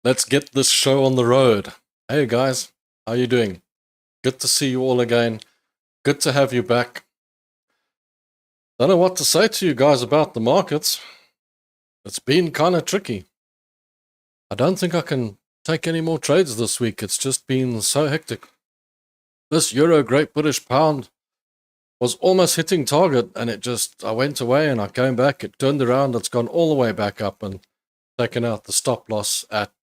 Let's get this show on the road. Hey guys, how you doing? Good to see you all again. Good to have you back. Don't know what to say to you guys about the markets. It's been kind of tricky. I don't think I can take any more trades this week. It's just been so hectic. This Euro Great British Pound was almost hitting target, and I went away and I came back. It turned around. It's gone all the way back up and taken out the stop loss at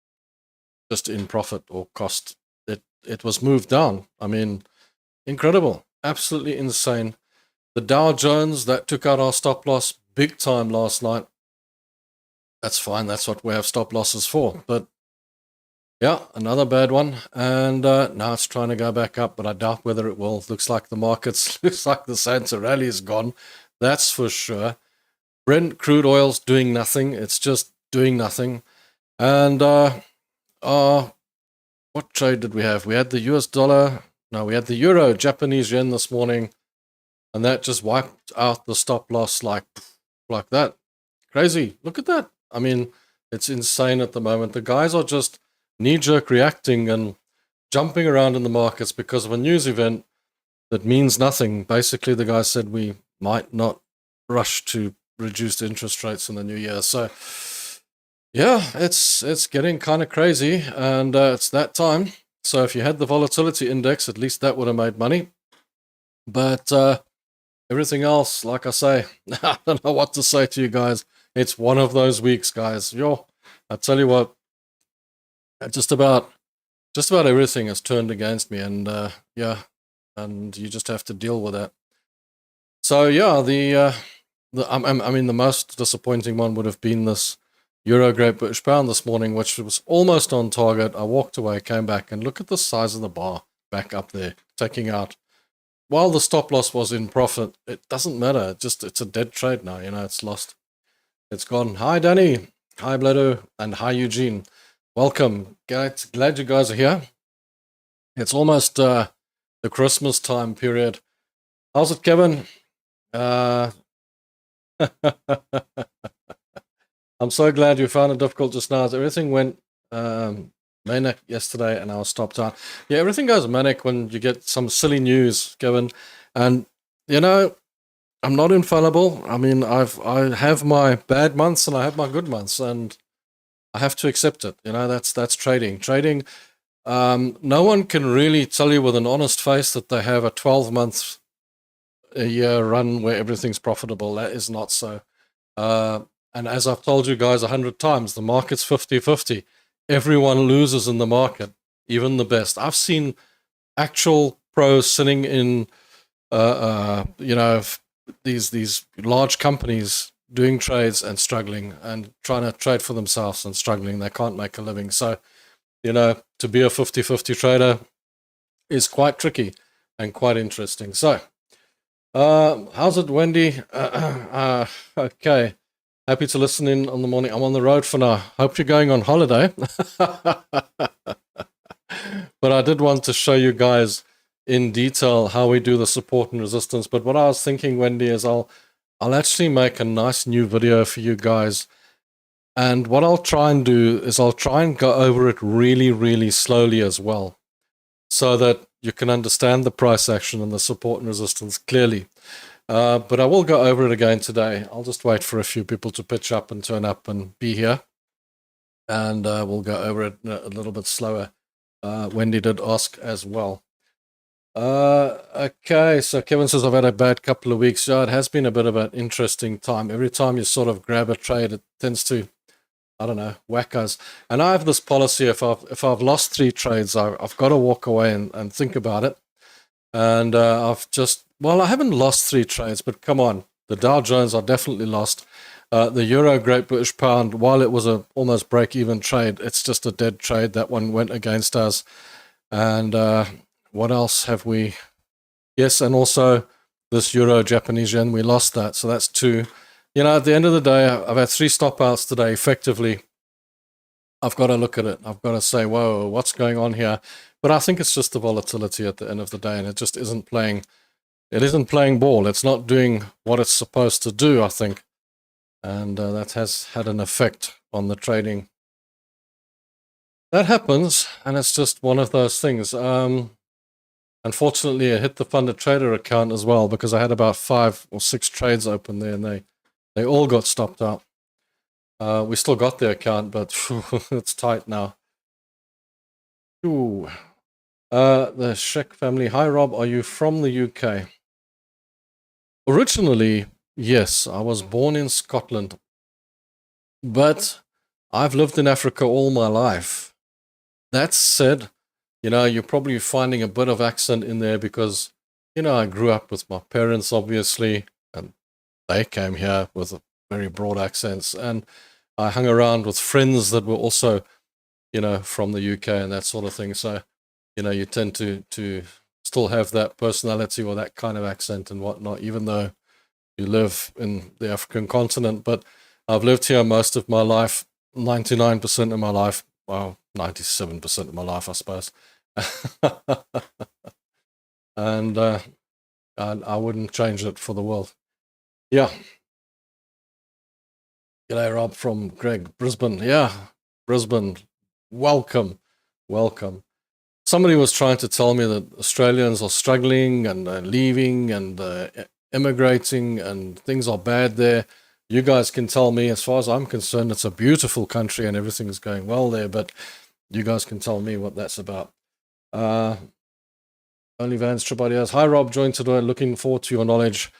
just in profit or cost. It was moved down. I mean, incredible, absolutely insane. The Dow Jones, that took out our stop loss big time last night. That's fine. That's what we have stop losses for. But yeah, another bad one. And now it's trying to go back up, but I doubt whether it will. Looks like the markets, looks like the Santa rally is gone. That's for sure. Brent crude oil's doing nothing. It's just doing nothing. And what trade did we have? We had the US dollar. No, we had the euro, Japanese yen this morning. And that just wiped out the stop loss like that. Crazy. Look at that. I mean, it's insane at the moment. The guys are just knee-jerk reacting and jumping around in the markets because of a news event that means nothing. Basically, the guy said we might not rush to reduce the interest rates in the new year. So, yeah, it's getting kind of crazy, and it's that time. So if you had the volatility index, at least that would have made money. But everything else, like I say, I don't know what to say to you guys. It's one of those weeks, guys. I tell you what, just about everything has turned against me, and yeah, and you just have to deal with that. So yeah, I mean, the most disappointing one would have been this Euro Great British Pound this morning, which was almost on target. I walked away, came back, and look at the size of the bar back up there, taking out. While the stop loss was in profit, it doesn't matter. It's a dead trade now. It's lost. It's gone. Hi, Danny. Hi, Bledo. And hi, Eugene. Welcome. Glad you guys are here. It's almost the Christmas time period. How's it, Kevin? I'm so glad you found it difficult just now. Everything went manic yesterday, and I was stopped out. Yeah, everything goes manic when you get some silly news, Kevin. And I'm not infallible. I mean, I have my bad months and I have my good months, and I have to accept it. That's trading. Trading. No one can really tell you with an honest face that they have a 12-month a year run where everything's profitable. That is not so. And as I've told you guys 100 times, the market's 50-50. Everyone loses in the market, even the best. I've seen actual pros sitting in, these large companies doing trades and struggling and trying to trade for themselves and struggling. They can't make a living. So, to be a 50-50 trader is quite tricky and quite interesting. So, how's it, Wendy? Okay. Happy to listen in on the morning. I'm on the road for now. Hope you're going on holiday. But I did want to show you guys in detail how we do the support and resistance. But what I was thinking, Wendy, is I'll actually make a nice new video for you guys. And what I'll try and do is I'll try and go over it really, really slowly as well, so that you can understand the price action and the support and resistance clearly. But I will go over it again today. I'll just wait for a few people to pitch up and turn up and be here. And we'll go over it a little bit slower. Wendy did ask as well. Okay, so Kevin says, I've had a bad couple of weeks. Yeah, it has been a bit of an interesting time. Every time you sort of grab a trade, it tends to, I don't know, whack us. And I have this policy, if I've lost 3 trades, I've got to walk away and think about it. And I haven't lost 3 trades, but come on, the Dow Jones are definitely lost. The Euro Great British Pound, while it was a almost break-even trade, it's just a dead trade. That one went against us. And what else have we? Yes, and also this Euro Japanese yen, we lost that. So that's 2. At the end of the day, I've had 3 stop outs today. Effectively, I've got to look at it. I've got to say, whoa, what's going on here? But I think it's just the volatility at the end of the day, and it just isn't playing. It isn't playing ball. It's not doing what it's supposed to do, I think. And that has had an effect on the trading. that happens, and it's just one of those things. Unfortunately, I hit the funded trader account as well because I had about 5 or 6 trades open there, and they all got stopped out. We still got the account, but it's tight now. Ooh. The Sheck family. Hi, Rob. Are you from the UK? Originally, yes. I was born in Scotland, but I've lived in Africa all my life. That said, you're probably finding a bit of accent in there because, I grew up with my parents, obviously, and they came here with very broad accents. And I hung around with friends that were also, from the UK and that sort of thing. So, you tend to still have that personality or that kind of accent and whatnot, even though you live in the African continent. But I've lived here most of my life, 99% of my life, well, 97% of my life, I suppose. And I wouldn't change it for the world. Yeah. G'day, Rob from Greg, Brisbane. Yeah, Brisbane. Welcome. Somebody was trying to tell me that Australians are struggling and leaving and immigrating and things are bad there. You guys can tell me, as far as I'm concerned, it's a beautiful country and everything's going well there, but you guys can tell me what that's about. OnlyVans Tribadias. Hi, Rob. Joined today. Looking forward to your knowledge.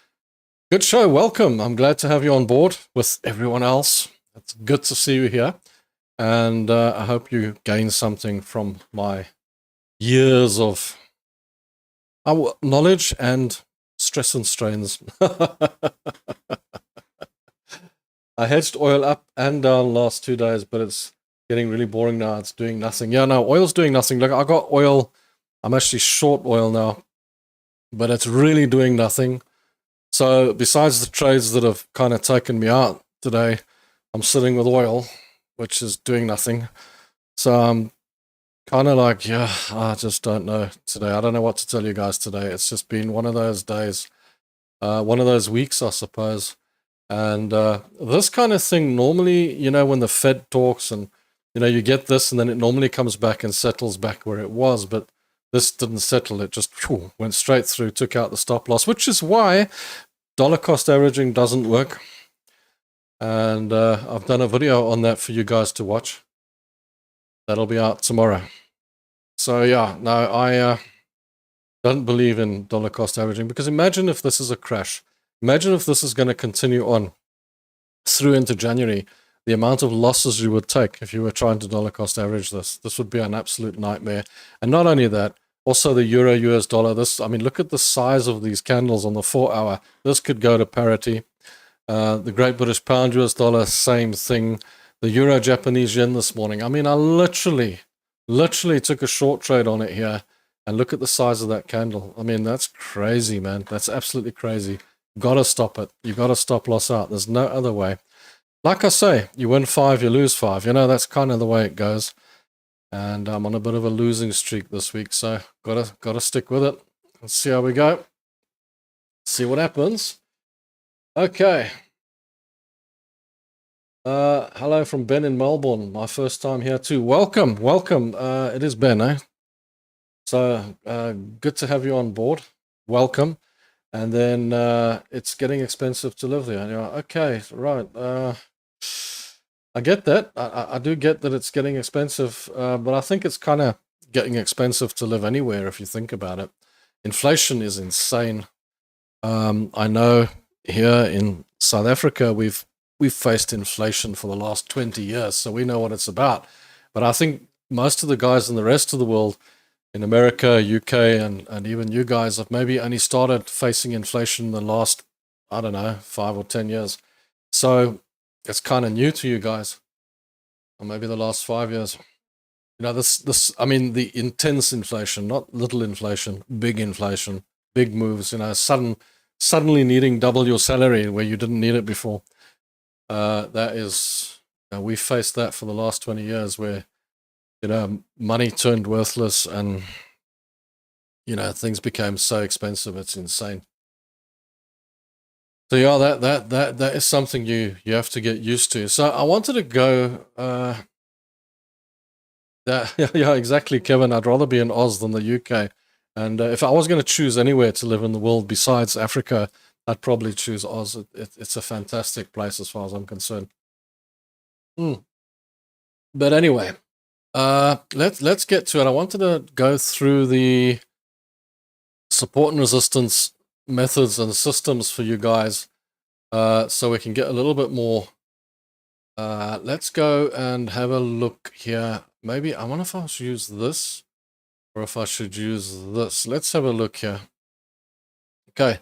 Good show. Welcome. I'm glad to have you on board with everyone else. It's good to see you here. And I hope you gain something from my years of knowledge and stress and strains. I hedged oil up and down last 2 days, but it's getting really boring now. It's doing nothing. Yeah, no, oil's doing nothing. Look, I got oil. I'm actually short oil now, but it's really doing nothing. So besides the trades that have kind of taken me out today, I'm sitting with oil, which is doing nothing. So I'm kind of like, yeah, I just don't know today. I don't know what to tell you guys today. It's just been one of those days, one of those weeks, I suppose. And this kind of thing, normally, when the Fed talks and, you get this and then it normally comes back and settles back where it was. But this didn't settle. It just went straight through, took out the stop loss, which is why dollar cost averaging doesn't work. And I've done a video on that for you guys to watch. That'll be out tomorrow. So yeah, no, I don't believe in dollar cost averaging because imagine if this is a crash. Imagine if this is going to continue on through into January. The amount of losses you would take if you were trying to dollar cost average this. This would be an absolute nightmare. And not only that, also the euro US dollar. Look at the size of these candles on the 4-hour. This could go to parity. The Great British Pound US dollar, same thing. The euro Japanese yen this morning. I literally took a short trade on it here. And look at the size of that candle. That's crazy, man. That's absolutely crazy. Got to stop it. You got to stop loss out. There's no other way. Like I say, you win 5, you lose 5. That's kind of the way it goes. And I'm on a bit of a losing streak this week, so gotta stick with it. Let's see how we go. See what happens. Okay. Hello from Ben in Melbourne. My first time here too. Welcome. It is Ben, eh? So good to have you on board. Welcome. And then it's getting expensive to live there. And you're like, okay, right. I get that. I do get that it's getting expensive, but I think it's kind of getting expensive to live anywhere if you think about it. Inflation is insane. I know here in South Africa we've faced inflation for the last 20 years, so we know what it's about. But I think most of the guys in the rest of the world, in America, UK, and even you guys have maybe only started facing inflation in the last, 5 or 10 years. So it's kind of new to you guys, or maybe the last 5 years. The intense inflation, not little inflation, big moves, suddenly needing double your salary where you didn't need it before. That is, we faced that for the last 20 years where, money turned worthless and, things became so expensive. It's insane. So yeah, that is something you have to get used to. So I wanted to go Yeah, exactly, Kevin. I'd rather be in Oz than the UK. And if I was going to choose anywhere to live in the world besides Africa, I'd probably choose Oz. It's a fantastic place as far as I'm concerned. But anyway, let's get to it. I wanted to go through the support and resistance methods and systems for you guys, so we can get a little bit more. Let's go and have a look here. Maybe I wonder if I should use this or if I should use this. Let's have a look here. Okay.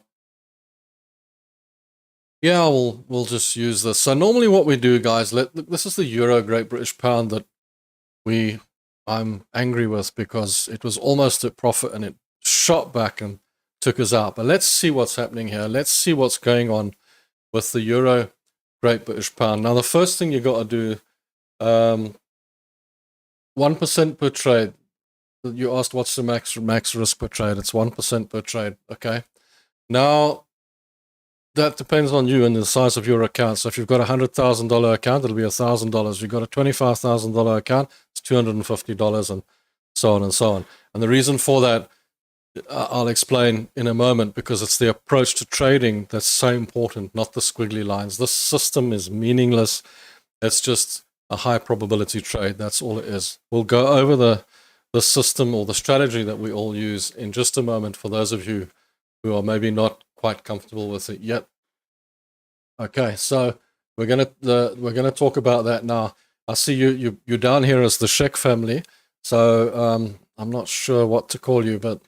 Yeah, we'll just use this. So normally what we do, guys, this is the Euro Great British Pound that I'm angry with because it was almost at profit and it shot back and took us out. But let's see what's happening here. Let's see what's going on with the Euro Great British Pound. Now, the first thing you got to do, 1% per trade. You asked what's the max risk per trade. It's 1% per trade. Okay. Now, that depends on you and the size of your account. So if you've got a $100,000 account, it'll be $1,000. If you've got a $25,000 account, it's $250, and so on and so on. And the reason for that, I'll explain in a moment, because it's the approach to trading that's so important, not the squiggly lines. This system is meaningless. It's just a high probability trade. That's all it is. We'll go over the system or the strategy that we all use in just a moment for those of you who are maybe not quite comfortable with it yet. Okay, so we're gonna talk about that now. I see you're down here as the Sheck family, so I'm not sure what to call you, but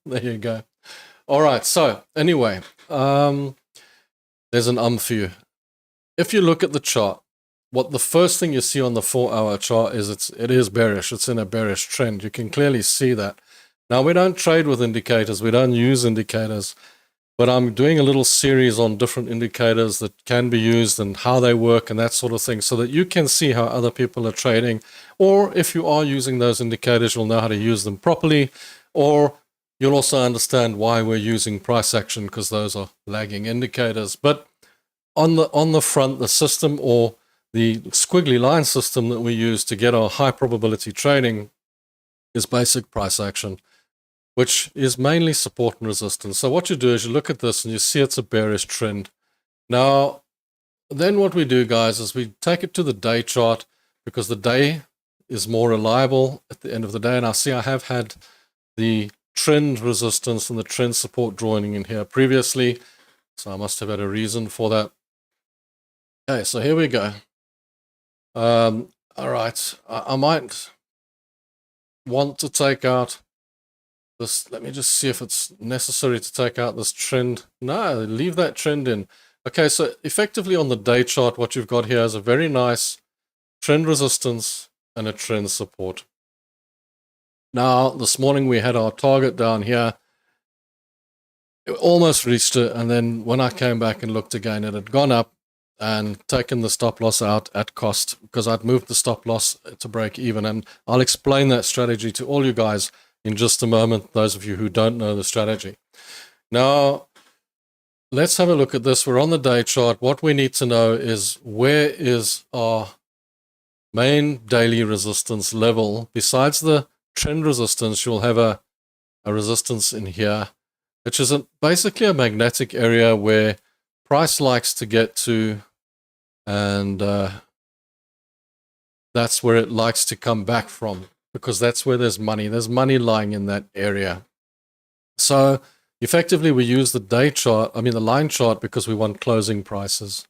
there you go. All right. So anyway, there's an for you. If you look at the chart, what the first thing you see on the 4-hour chart is it is bearish. It's in a bearish trend. You can clearly see that. Now, we don't trade with indicators. We don't use indicators. But I'm doing a little series on different indicators that can be used and how they work and that sort of thing, so that you can see how other people are trading. Or if you are using those indicators, you'll know how to use them properly. Or you'll also understand why we're using price action, because those are lagging indicators. But on the front, the system, or the squiggly line system that we use to get our high probability trading, is basic price action, which is mainly support and resistance. So what you do is you look at this and you see it's a bearish trend. Now, then what we do, guys, is we take it to the day chart, because the day is more reliable at the end of the day. And I see I have had the trend resistance and the trend support drawing in here previously, so I must have had a reason for that. Okay, so here we go. All right, I might want to take out this. Let me just see if it's necessary to take out this trend. No, leave that trend in. Okay, so effectively on the day chart, what you've got here is a very nice trend resistance and a trend support. Now, this morning we had our target down here. It almost reached it, and then when I came back and looked again, it had gone up and taken the stop loss out at cost, because I'd moved the stop loss to break even. And I'll explain that strategy to all you guys in just a moment, those of you who don't know the strategy. Now, let's have a look at this. We're on the day chart. What we need to know is, where is our main daily resistance level? Besides the trend resistance, you'll have a resistance in here, which is basically a magnetic area where price likes to get to, and that's where it likes to come back from, because that's where there's money. There's money lying in that area. So effectively, we use the day chart, the line chart, because we want closing prices.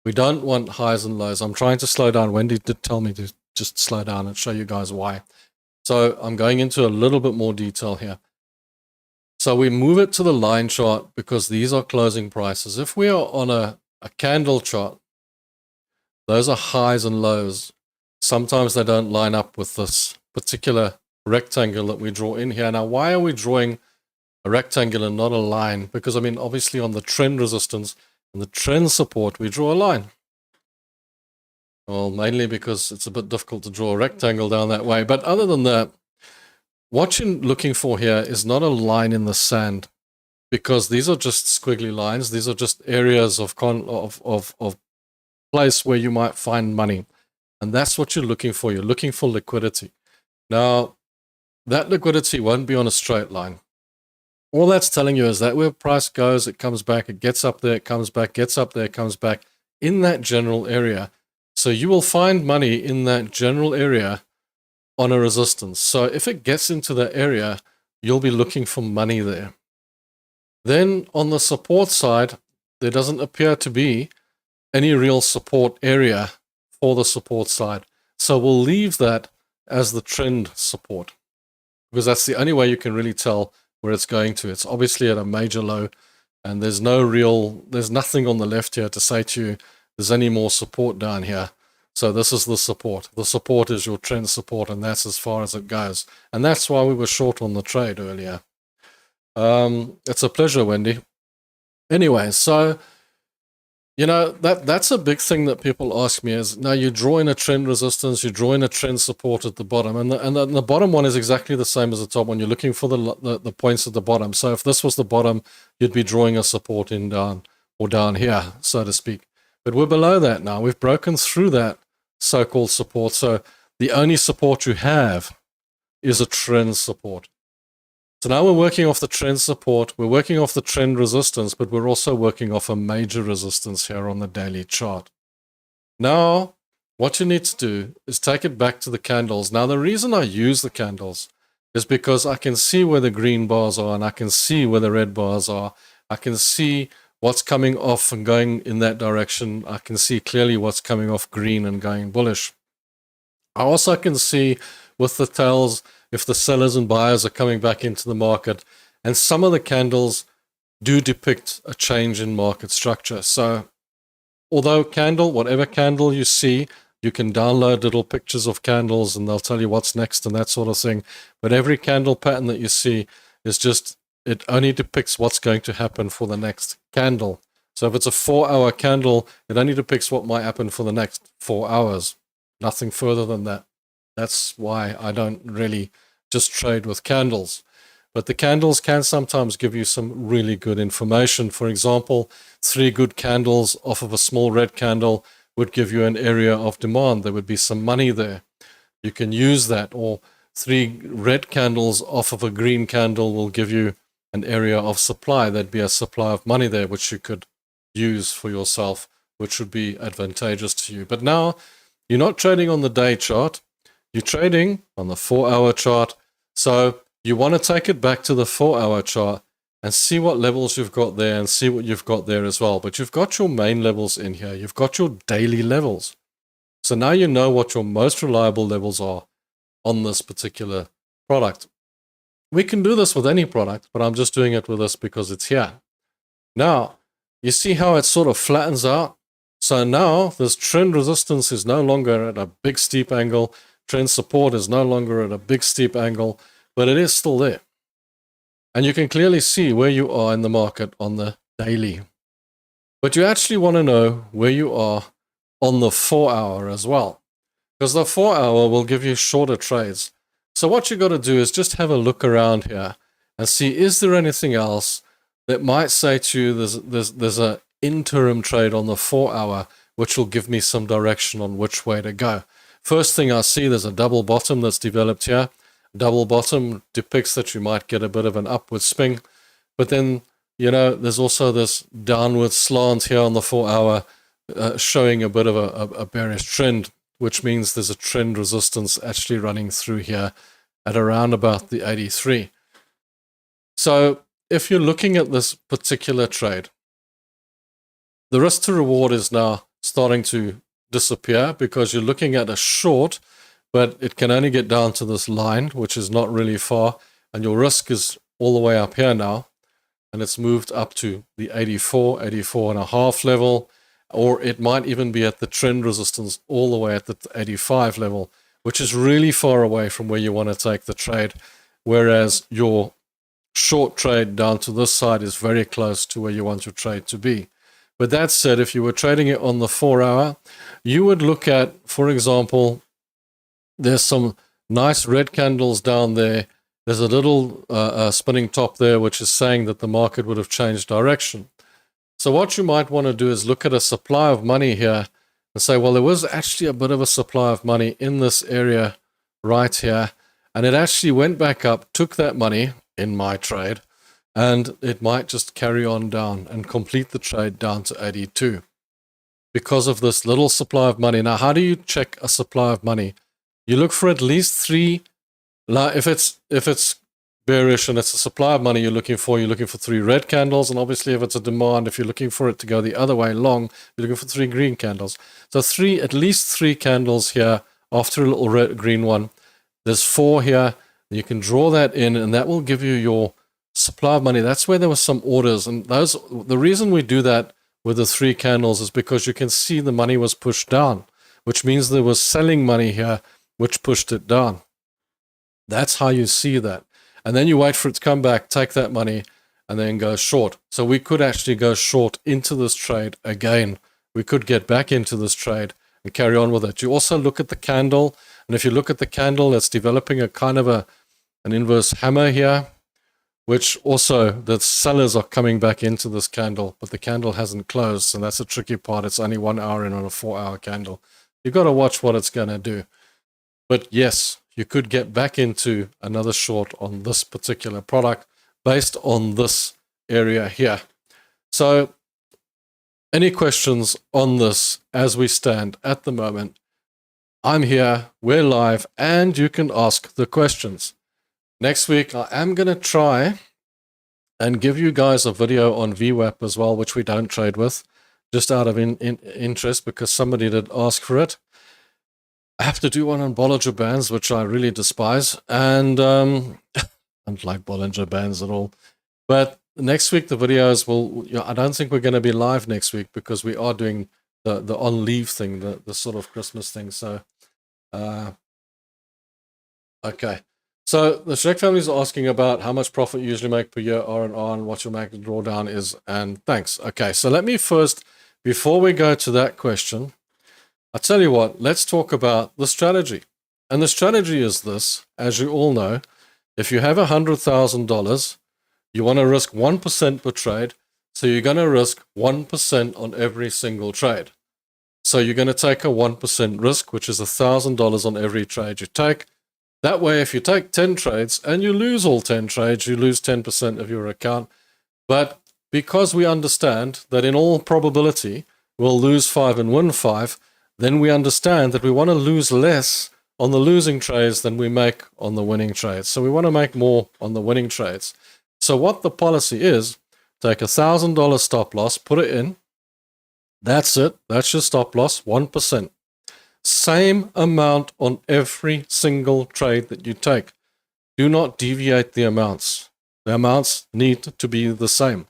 We don't want highs and lows. I'm trying to slow down. Wendy did tell me to just slow down and show you guys why. So I'm going into a little bit more detail here. So we move it to the line chart because these are closing prices. If we are on a candle chart, those are highs and lows. Sometimes they don't line up with this particular rectangle that we draw in here. Now, why are we drawing a rectangle and not a line? Because, obviously on the trend resistance and the trend support, we draw a line. Well, mainly because it's a bit difficult to draw a rectangle down that way. But other than that, what you're looking for here is not a line in the sand, because these are just squiggly lines. These are just areas of place where you might find money. And that's what you're looking for. You're looking for liquidity. Now, that liquidity won't be on a straight line. All that's telling you is that where price goes, it comes back, it gets up there, it comes back, gets up there, it comes back in that general area. So you will find money in that general area on a resistance. So if it gets into that area, you'll be looking for money there. Then on the support side, there doesn't appear to be any real support area for the support side. So we'll leave that as the trend support, because that's the only way you can really tell where it's going to. It's obviously at a major low, and there's nothing on the left here to say to you there's any more support down here. So this is the support. The support is your trend support, and that's as far as it goes. And that's why we were short on the trade earlier. It's a pleasure, Wendy. Anyway, so that's a big thing that people ask me is, now you draw in a trend resistance, you draw in a trend support at the bottom, and the bottom one is exactly the same as the top one. You're looking for the points at the bottom. So if this was the bottom, you'd be drawing a support in down or down here, so to speak. But we're below that now. We've broken through that so-called support. So the only support you have is a trend support. So now we're working off the trend support, we're working off the trend resistance, but we're also working off a major resistance here on the daily chart. Now, what you need to do is take it back to the candles. Now, the reason I use the candles is because I can see where the green bars are and I can see where the red bars are. I can see what's coming off and going in that direction. I can see clearly what's coming off green and going bullish. I also can see with the tails if the sellers and buyers are coming back into the market, and some of the candles do depict a change in market structure. So although whatever candle you see, you can download little pictures of candles and they'll tell you what's next and that sort of thing. But every candle pattern that you see is just, it only depicts what's going to happen for the next candle. So if it's a 4-hour candle, it only depicts what might happen for the next 4 hours. Nothing further than that. That's why I don't really just trade with candles. But the candles can sometimes give you some really good information. For example, 3 good candles off of a small red candle would give you an area of demand. There would be some money there. You can use that. Or 3 red candles off of a green candle will give you an area of supply. There'd be a supply of money there which you could use for yourself, which would be advantageous to you. But now you're not trading on the day chart. You're trading on the 4-hour chart. So you want to take it back to the 4-hour chart and see what levels you've got there and see what you've got there as well. But you've got your main levels in here. You've got your daily levels. So now you know what your most reliable levels are on this particular product. We can do this with any product, but I'm just doing it with this because it's here. Now, you see how it sort of flattens out? So now this trend resistance is no longer at a big steep angle. Trend support is no longer at a big steep angle, but it is still there. And you can clearly see where you are in the market on the daily. But you actually want to know where you are on the 4-hour as well, because the 4-hour will give you shorter trades. So what you got to do is just have a look around here and see, is there anything else that might say to you there's an interim trade on the 4-hour which will give me some direction on which way to go. First thing I see, there's a double bottom that's developed here. Double bottom depicts that you might get a bit of an upward swing, but then there's also this downward slant here on the 4-hour showing a bit of a bearish trend, which means there's a trend resistance actually running through here at around about the 83. So if you're looking at this particular trade, the risk to reward is now starting to disappear because you're looking at a short, but it can only get down to this line, which is not really far, and your risk is all the way up here now, and it's moved up to the 84 and a half level, or it might even be at the trend resistance all the way at the 85 level, which is really far away from where you want to take the trade, whereas your short trade down to this side is very close to where you want your trade to be. But that said, if you were trading it on the 4-hour, you would look at, for example, there's some nice red candles down there. There's a little spinning top there, which is saying that the market would have changed direction. So what you might want to do is look at a supply of money here, and say, well, there was actually a bit of a supply of money in this area right here, and it actually went back up, took that money in my trade, and it might just carry on down and complete the trade down to 82 because of this little supply of money. Now, how do you check a supply of money? You look for at least three. If it's bearish and it's a supply of money you're looking for 3 red candles, and obviously if it's a demand, if you're looking for it to go the other way long, you're looking for 3 green candles. So at least three candles here after a little red green one. There's 4 here. You can draw that in, and that will give you your supply of money. That's where there were some orders, and the reason we do that with the 3 candles is because you can see the money was pushed down, which means there was selling money here which pushed it down. That's how you see that. And then you wait for it to come back, take that money, and then go short. So we could actually go short into this trade again. We could get back into this trade and carry on with it. You also look at the candle, and if you look at the candle, it's developing a kind of an inverse hammer here, which also the sellers are coming back into this candle, but the candle hasn't closed, so that's a tricky part. It's only 1 hour in on a 4-hour candle. You've got to watch what it's going to do. But yes, you could get back into another short on this particular product based on this area here. So any questions on this as we stand at the moment? I'm here, we're live, and you can ask the questions. Next week, I am going to try and give you guys a video on VWAP as well, which we don't trade with, just out of interest because somebody did ask for it. I have to do one on Bollinger Bands, which I really despise, and I don't like Bollinger Bands at all. But next week, the videos will, I don't think we're going to be live next week because we are doing the on leave thing, the sort of Christmas thing. So, okay. So the Shrek family is asking about how much profit you usually make per year, R&R, and what your market drawdown is, and thanks. Okay, so let me first, before we go to that question, I'll tell you what, let's talk about the strategy. And the strategy is this, as you all know, if you have $100,000, you want to risk 1% per trade, so you're going to risk 1% on every single trade. So you're going to take a 1% risk, which is $1,000 on every trade you take. That way, if you take 10 trades and you lose all 10 trades, you lose 10% of your account. But because we understand that in all probability, we'll lose 5 and win 5, then we understand that we want to lose less on the losing trades than we make on the winning trades. So we want to make more on the winning trades. So what the policy is, take $1,000 stop loss, put it in. That's it. That's your stop loss, 1%. Same amount on every single trade that you take. Do not deviate the amounts. The amounts need to be the same.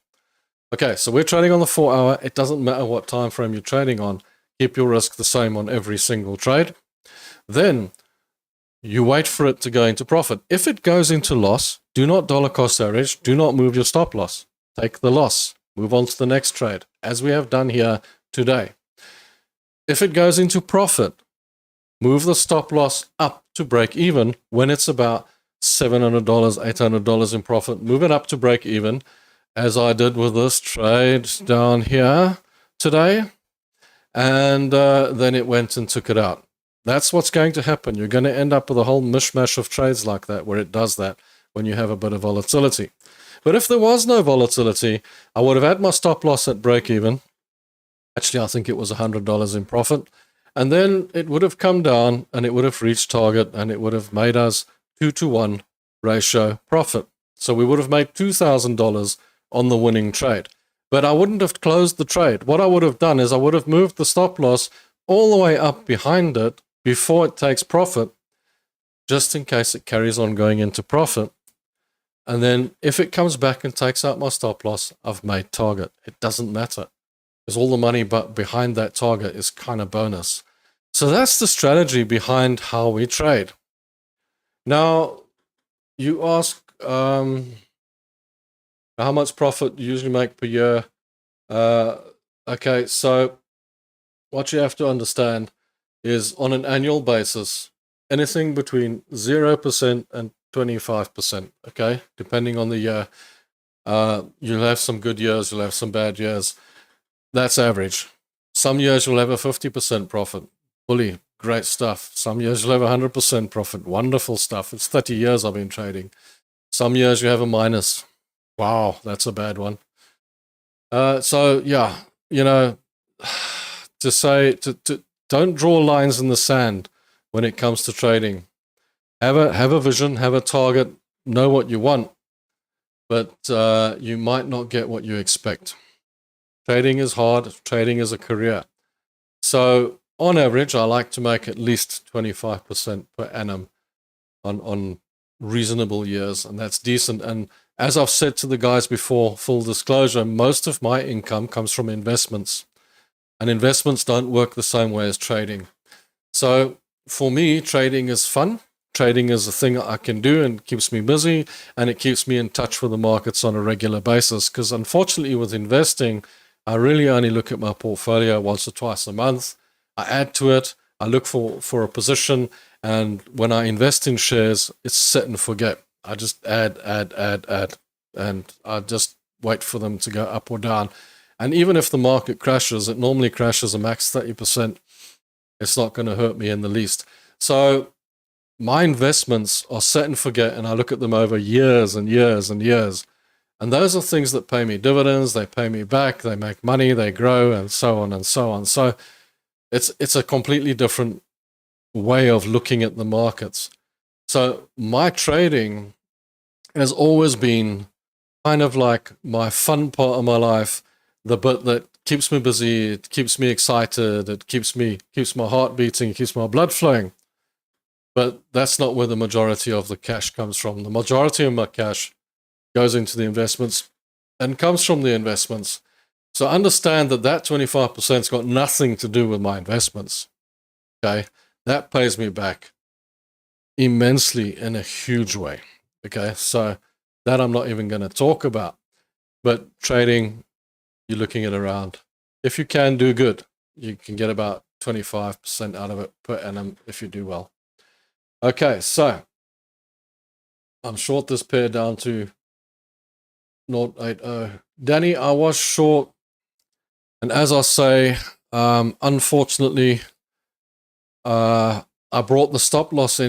Okay, so we're trading on the 4-hour. It doesn't matter what time frame you're trading on. Keep your risk the same on every single trade. Then you wait for it to go into profit. If it goes into loss, do not dollar cost average. Do not move your stop loss. Take the loss. Move on to the next trade, as we have done here today. If it goes into profit, move the stop loss up to break even when it's about $700, $800 in profit. Move it up to break even, as I did with this trade down here today. And then it went and took it out. That's what's going to happen. You're going to end up with a whole mishmash of trades like that, where it does that when you have a bit of volatility. But if there was no volatility, I would have had my stop loss at break even. Actually, I think it was $100 in profit. And then it would have come down and it would have reached target and it would have made us 2-to-1 ratio profit. So we would have made $2,000 on the winning trade. But I wouldn't have closed the trade. What I would have done is I would have moved the stop loss all the way up behind it before it takes profit, just in case it carries on going into profit. And then if it comes back and takes out my stop loss, I've made target. It doesn't matter, because all the money but behind that target is kind of bonus. So that's the strategy behind how we trade. Now, you ask how much profit you usually make per year. Okay, so what you have to understand is on an annual basis, anything between 0% and 25%, okay, depending on the year. You'll have some good years, you'll have some bad years. That's average. Some years you'll have a 50% profit. Bully, great stuff. Some years you'll have 100% profit. Wonderful stuff. It's 30 years I've been trading. Some years you have a minus. Wow, that's a bad one. So yeah, you know, to say to don't draw lines in the sand when it comes to trading. Have a vision, have a target, know what you want, but you might not get what you expect. Trading is hard. Trading is a career. So on average, I like to make at least 25% per annum on reasonable years, and that's decent. And as I've said to the guys before, full disclosure, most of my income comes from investments, and investments don't work the same way as trading. So for me, trading is fun. Trading is a thing I can do and keeps me busy, and it keeps me in touch with the markets on a regular basis. Because unfortunately with investing, I really only look at my portfolio once or twice a month. I add to it. I look for a position, and when I invest in shares, it's set and forget. I just add, and I just wait for them to go up or down. And even if the market crashes, it normally crashes a max 30%. It's not going to hurt me in the least. So my investments are set and forget, and I look at them over years and years and years. And those are things that pay me dividends, they pay me back, they make money, they grow, and so on and so on. So it's a completely different way of looking at the markets. So my trading has always been kind of like my fun part of my life, the bit that keeps me busy, it keeps me excited, it keeps my heart beating, keeps my blood flowing. But that's not where the majority of the cash comes from. The majority of my cash goes into the investments and comes from the investments. So understand that 25%'s got nothing to do with my investments. Okay, that pays me back immensely in a huge way. Okay, so that I'm not even going to talk about. But trading, you're looking at around, if you can do good, you can get about 25% out of it per annum if you do well. Okay, so I'm short this pair down to 0.80. Danny, I was short, and as I say, unfortunately, I brought the stop loss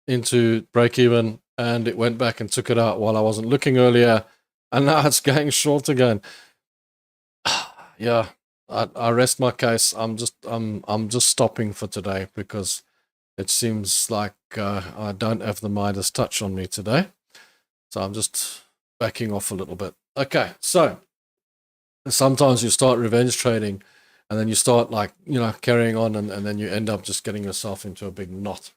into break even, and it went back and took it out while I wasn't looking earlier, and now it's going short again. Yeah, I rest my case. I'm just stopping for today because it seems like I don't have the Midas touch on me today, so I'm just backing off a little bit. Okay, so sometimes you start revenge trading, and then you start carrying on, and then you end up just getting yourself into a big knot.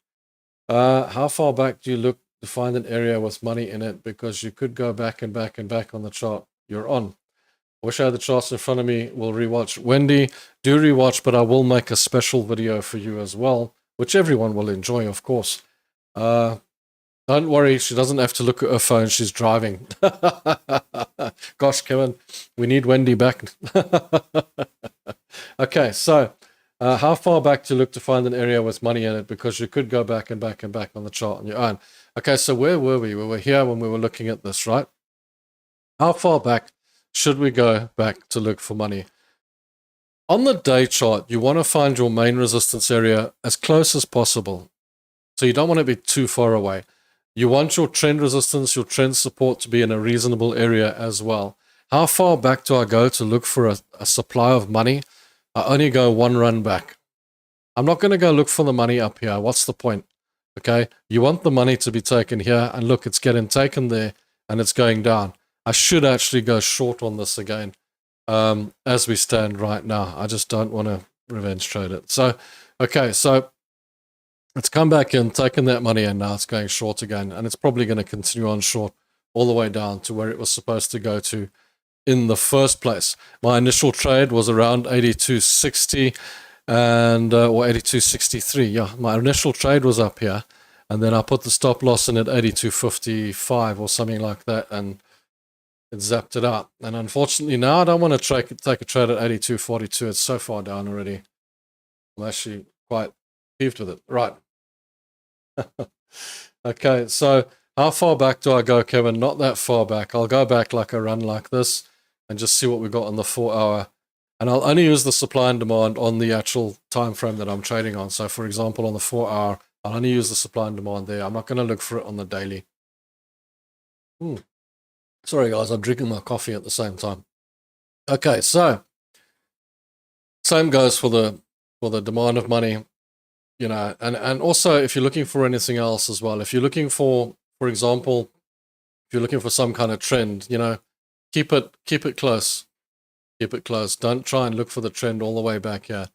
How far back do you look to find an area with money in it? Because you could go back and back and back on the chart you're on. I wish I had the charts in front of me. We'll rewatch. Wendy, do rewatch, but I will make a special video for you as well, which everyone will enjoy, of course. Don't worry, she doesn't have to look at her phone. She's driving. Gosh, Kevin, we need Wendy back. Okay, so how far back to look to find an area with money in it? Because you could go back and back and back on the chart on your own. Okay, so where were we? We were here when we were looking at this, right? How far back should we go back to look for money? On the day chart, you want to find your main resistance area as close as possible. So you don't want to be too far away. You want your trend resistance, your trend support to be in a reasonable area as well. How far back do I go to look for a supply of money? I only go one run back. I'm not going to go look for the money up here. What's the point? Okay, you want the money to be taken here, and look, it's getting taken there, and it's going down. I should actually go short on this again as we stand right now. I just don't want to revenge trade it. So, okay, so it's come back in, taken that money, and now it's going short again, and it's probably going to continue on short all the way down to where it was supposed to go to in the first place. My initial trade was around 82.60 and or 82.63. Yeah, my initial trade was up here, and then I put the stop loss in at 82.55 or something like that, and it zapped it out. And unfortunately now I don't want to take a trade at 82.42. It's so far down already. I'm actually quite peeved with it. Right. Okay, so how far back do I go, Kevin? Not that far back. I'll go back like a run like this and just see what we got on the 4 hour. And I'll only use the supply and demand on the actual time frame that I'm trading on. So for example, on the 4 hour, I'll only use the supply and demand there. I'm not going to look for it on the daily. Sorry guys, I'm drinking my coffee at the same time. Okay, so same goes for the demand of money, you know, and also if you're looking for anything else as well, if you're looking for example, if you're looking for some kind of trend, you know, keep it close. Keep it close. Don't try and look for the trend all the way back here.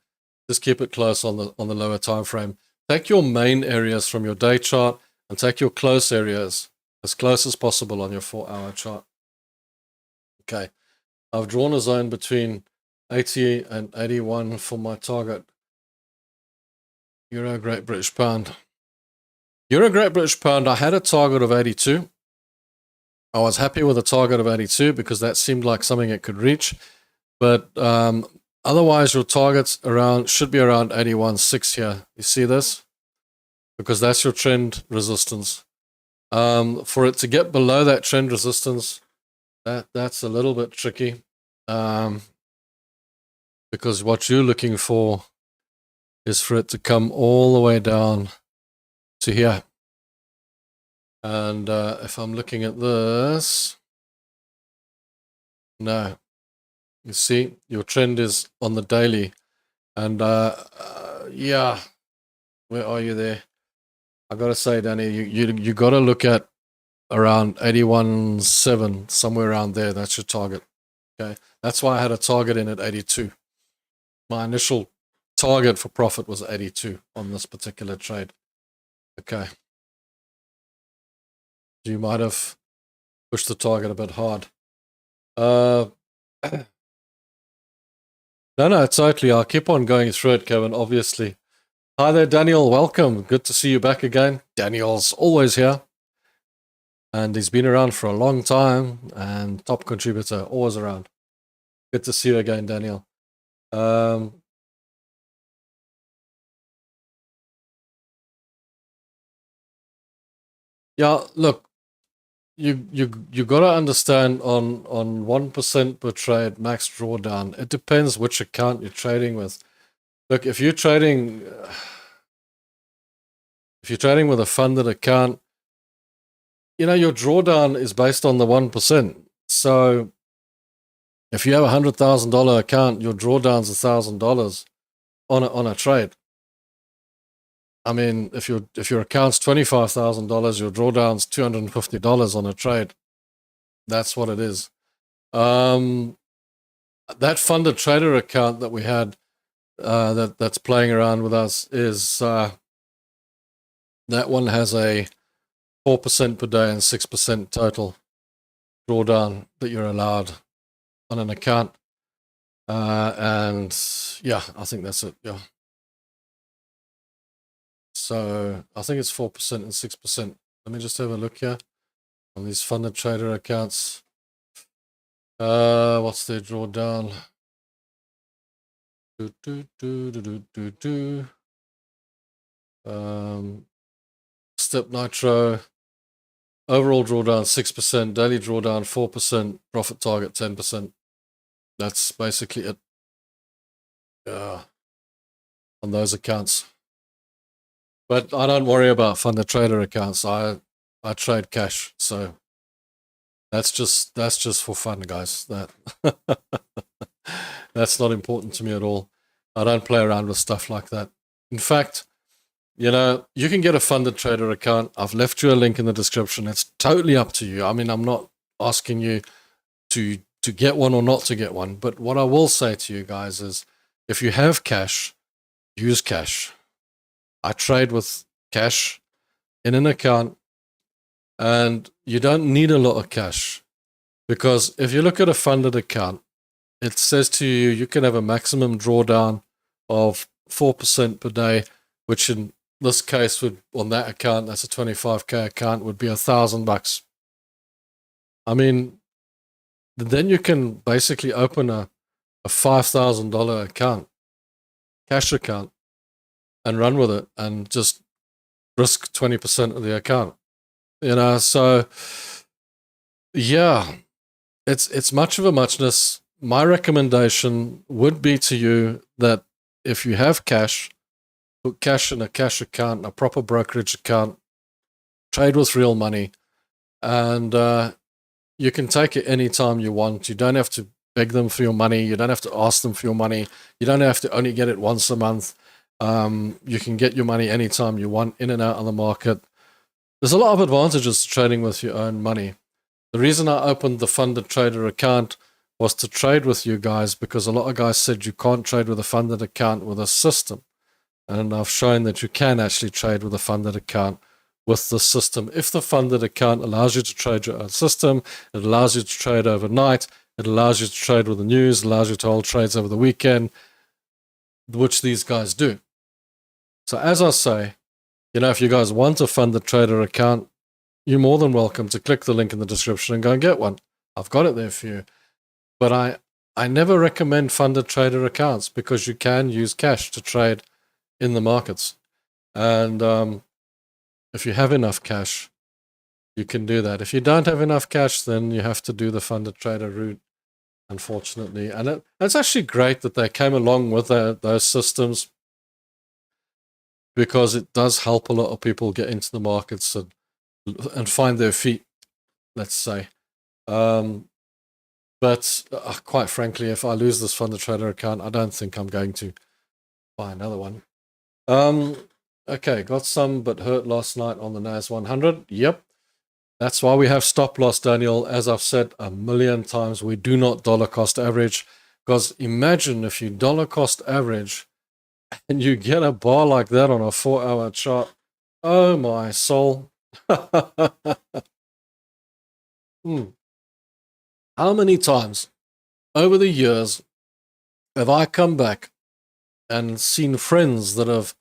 Just keep it close on the lower time frame. Take your main areas from your day chart and take your close areas as close as possible on your 4 hour chart. Okay. I've drawn a zone between 80 and 81 for my target. Euro Great British Pound. Euro Great British Pound, I had a target of 82. I was happy with a target of 82 because that seemed like something it could reach. But otherwise, your targets should be around 81.6 here. You see this? Because that's your trend resistance. For it to get below that trend resistance, that's a little bit tricky. Because what you're looking for is for it to come all the way down to here. And if I'm looking at this, no. You see, your trend is on the daily. And yeah, where are you there? I got to say, Danny, you got to look at around 81.7, somewhere around there. That's your target. Okay, that's why I had a target in at 82. My initial target for profit was 82 on this particular trade. Okay. You might have pushed the target a bit hard. No, totally. I'll keep on going through it, Kevin, obviously. Hi there, Daniel. Welcome. Good to see you back again. Daniel's always here. And he's been around for a long time and top contributor, always around. Good to see you again, Daniel. Yeah, look, you got to understand on 1% per trade max drawdown. It depends which account you're trading with. Look, if you're trading with a funded account, you know, your drawdown is based on the 1%. So if you have a $100,000 account, your drawdown's $1,000 on a trade. I mean, if your account's $25,000, your drawdown's $250 on a trade. That's what it is. That funded trader account that we had that's playing around with us is that one has a 4% per day and 6% total drawdown that you're allowed on an account. And yeah, I think that's it. Yeah. So I think it's 4% and 6%. Let me just have a look here on these funded trader accounts. What's their drawdown? Step Nitro. Overall drawdown 6%, daily drawdown 4%, profit target 10%. That's basically it. On those accounts. But I don't worry about funded trader accounts. I trade cash, so that's just for fun, guys. That's not important to me at all. I don't play around with stuff like that. In fact, you know, you can get a funded trader account. I've left you a link in the description. It's totally up to you. I mean, I'm not asking you to get one or not to get one. But what I will say to you guys is, if you have cash, use cash. I trade with cash in an account, and you don't need a lot of cash, because if you look at a funded account, it says to you, you can have a maximum drawdown of 4% per day, which in this case would, on that account, that's a 25K account, would be $1,000. I mean, then you can basically open a $5,000 account, cash account, and run with it and just risk 20% of the account. You know, so yeah, it's much of a muchness, my recommendation would be to you that if you have cash, put cash in a cash account, a proper brokerage account, trade with real money, and you can take it anytime you want. You don't have to beg them for your money. You don't have to ask them for your money. You don't have to only get it once a month. You can get your money anytime you want, in and out of the market. There's a lot of advantages to trading with your own money. The reason I opened the funded trader account was to trade with you guys, because a lot of guys said you can't trade with a funded account with a system. And I've shown that you can actually trade with a funded account with the system. If the funded account allows you to trade your own system, it allows you to trade overnight, it allows you to trade with the news, allows you to hold trades over the weekend, which these guys do. So as I say, if you guys want a funded trader account, you're more than welcome to click the link in the description and go and get one. I've got it there for you. But I never recommend funded trader accounts, because you can use cash to trade in the markets. And if you have enough cash, you can do that. If you don't have enough cash, then you have to do the funded trader route, unfortunately. And it's actually great that they came along with those systems, because it does help a lot of people get into the markets and find their feet, let's say. But quite frankly, if I lose this funded trader account, I don't think I'm going to buy another one. Okay, got some but hurt last night on the NAS 100. Yep, that's why we have stop loss, Daniel. As I've said a million times, we do not dollar cost average, because imagine if you dollar cost average and you get a bar like that on a 4-hour chart. Oh my soul. How many times over the years have I come back and seen friends that have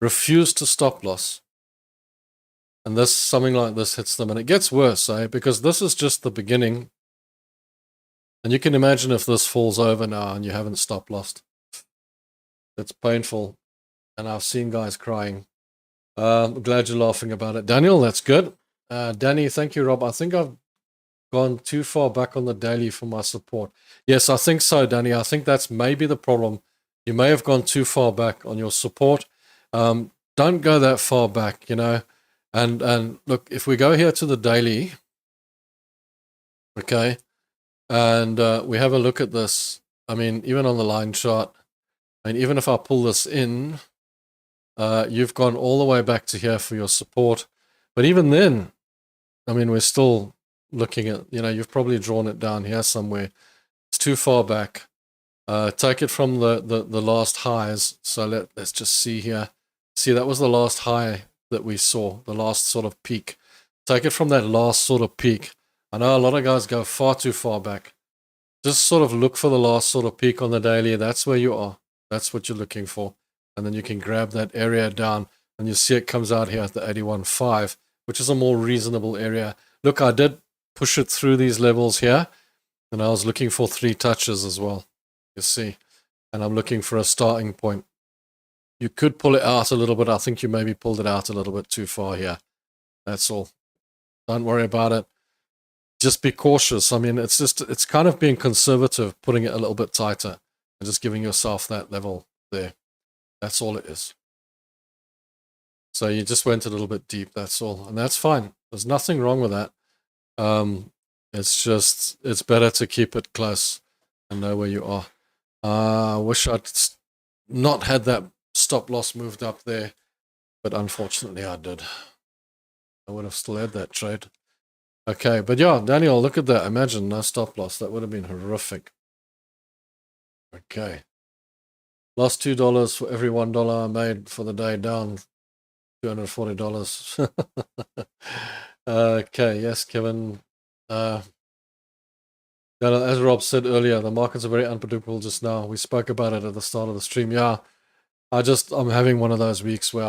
refused to stop loss, and something like this hits them, and it gets worse, because this is just the beginning, and you can imagine if this falls over now and you haven't stop lossed. It's painful, and I've seen guys crying. I'm glad you're laughing about it, Daniel. That's good. Danny, thank you, Rob. I think I've gone too far back on the daily for my support. Yes, I think so, Danny. I think that's maybe the problem. You may have gone too far back on your support. Don't go that far back, and look, if we go here to the daily, okay, and we have a look at this, even on the line chart, even if I pull this in, you've gone all the way back to here for your support. But even then, we're still looking at, you've probably drawn it down here somewhere. It's too far back. Take it from the last highs. So let's just see here. See, that was the last high that we saw, the last sort of peak. Take it from that last sort of peak. I know a lot of guys go far too far back. Just sort of look for the last sort of peak on the daily. That's where you are. That's what you're looking for. And then you can grab that area down, and you see it comes out here at the 81.5, which is a more reasonable area. Look, I did push it through these levels here, and I was looking for 3 touches as well, you see. And I'm looking for a starting point. You could pull it out a little bit. I think you maybe pulled it out a little bit too far here. That's all. Don't worry about it. Just be cautious. It's kind of being conservative, putting it a little bit tighter and just giving yourself that level there. That's all it is. So you just went a little bit deep, that's all. And that's fine. There's nothing wrong with that. It's better to keep it close and know where you are. I wish I'd not had that stop loss moved up there, but unfortunately I did. I would have still had that trade. Okay, but yeah, Daniel, look at that. Imagine no stop loss. That would have been horrific. Okay. Lost $2 for every $1 I made for the day, down $240. Okay, yes, Kevin. As Rob said earlier, the markets are very unpredictable just now. We spoke about it at the start of the stream. Yeah, I'm having one of those weeks where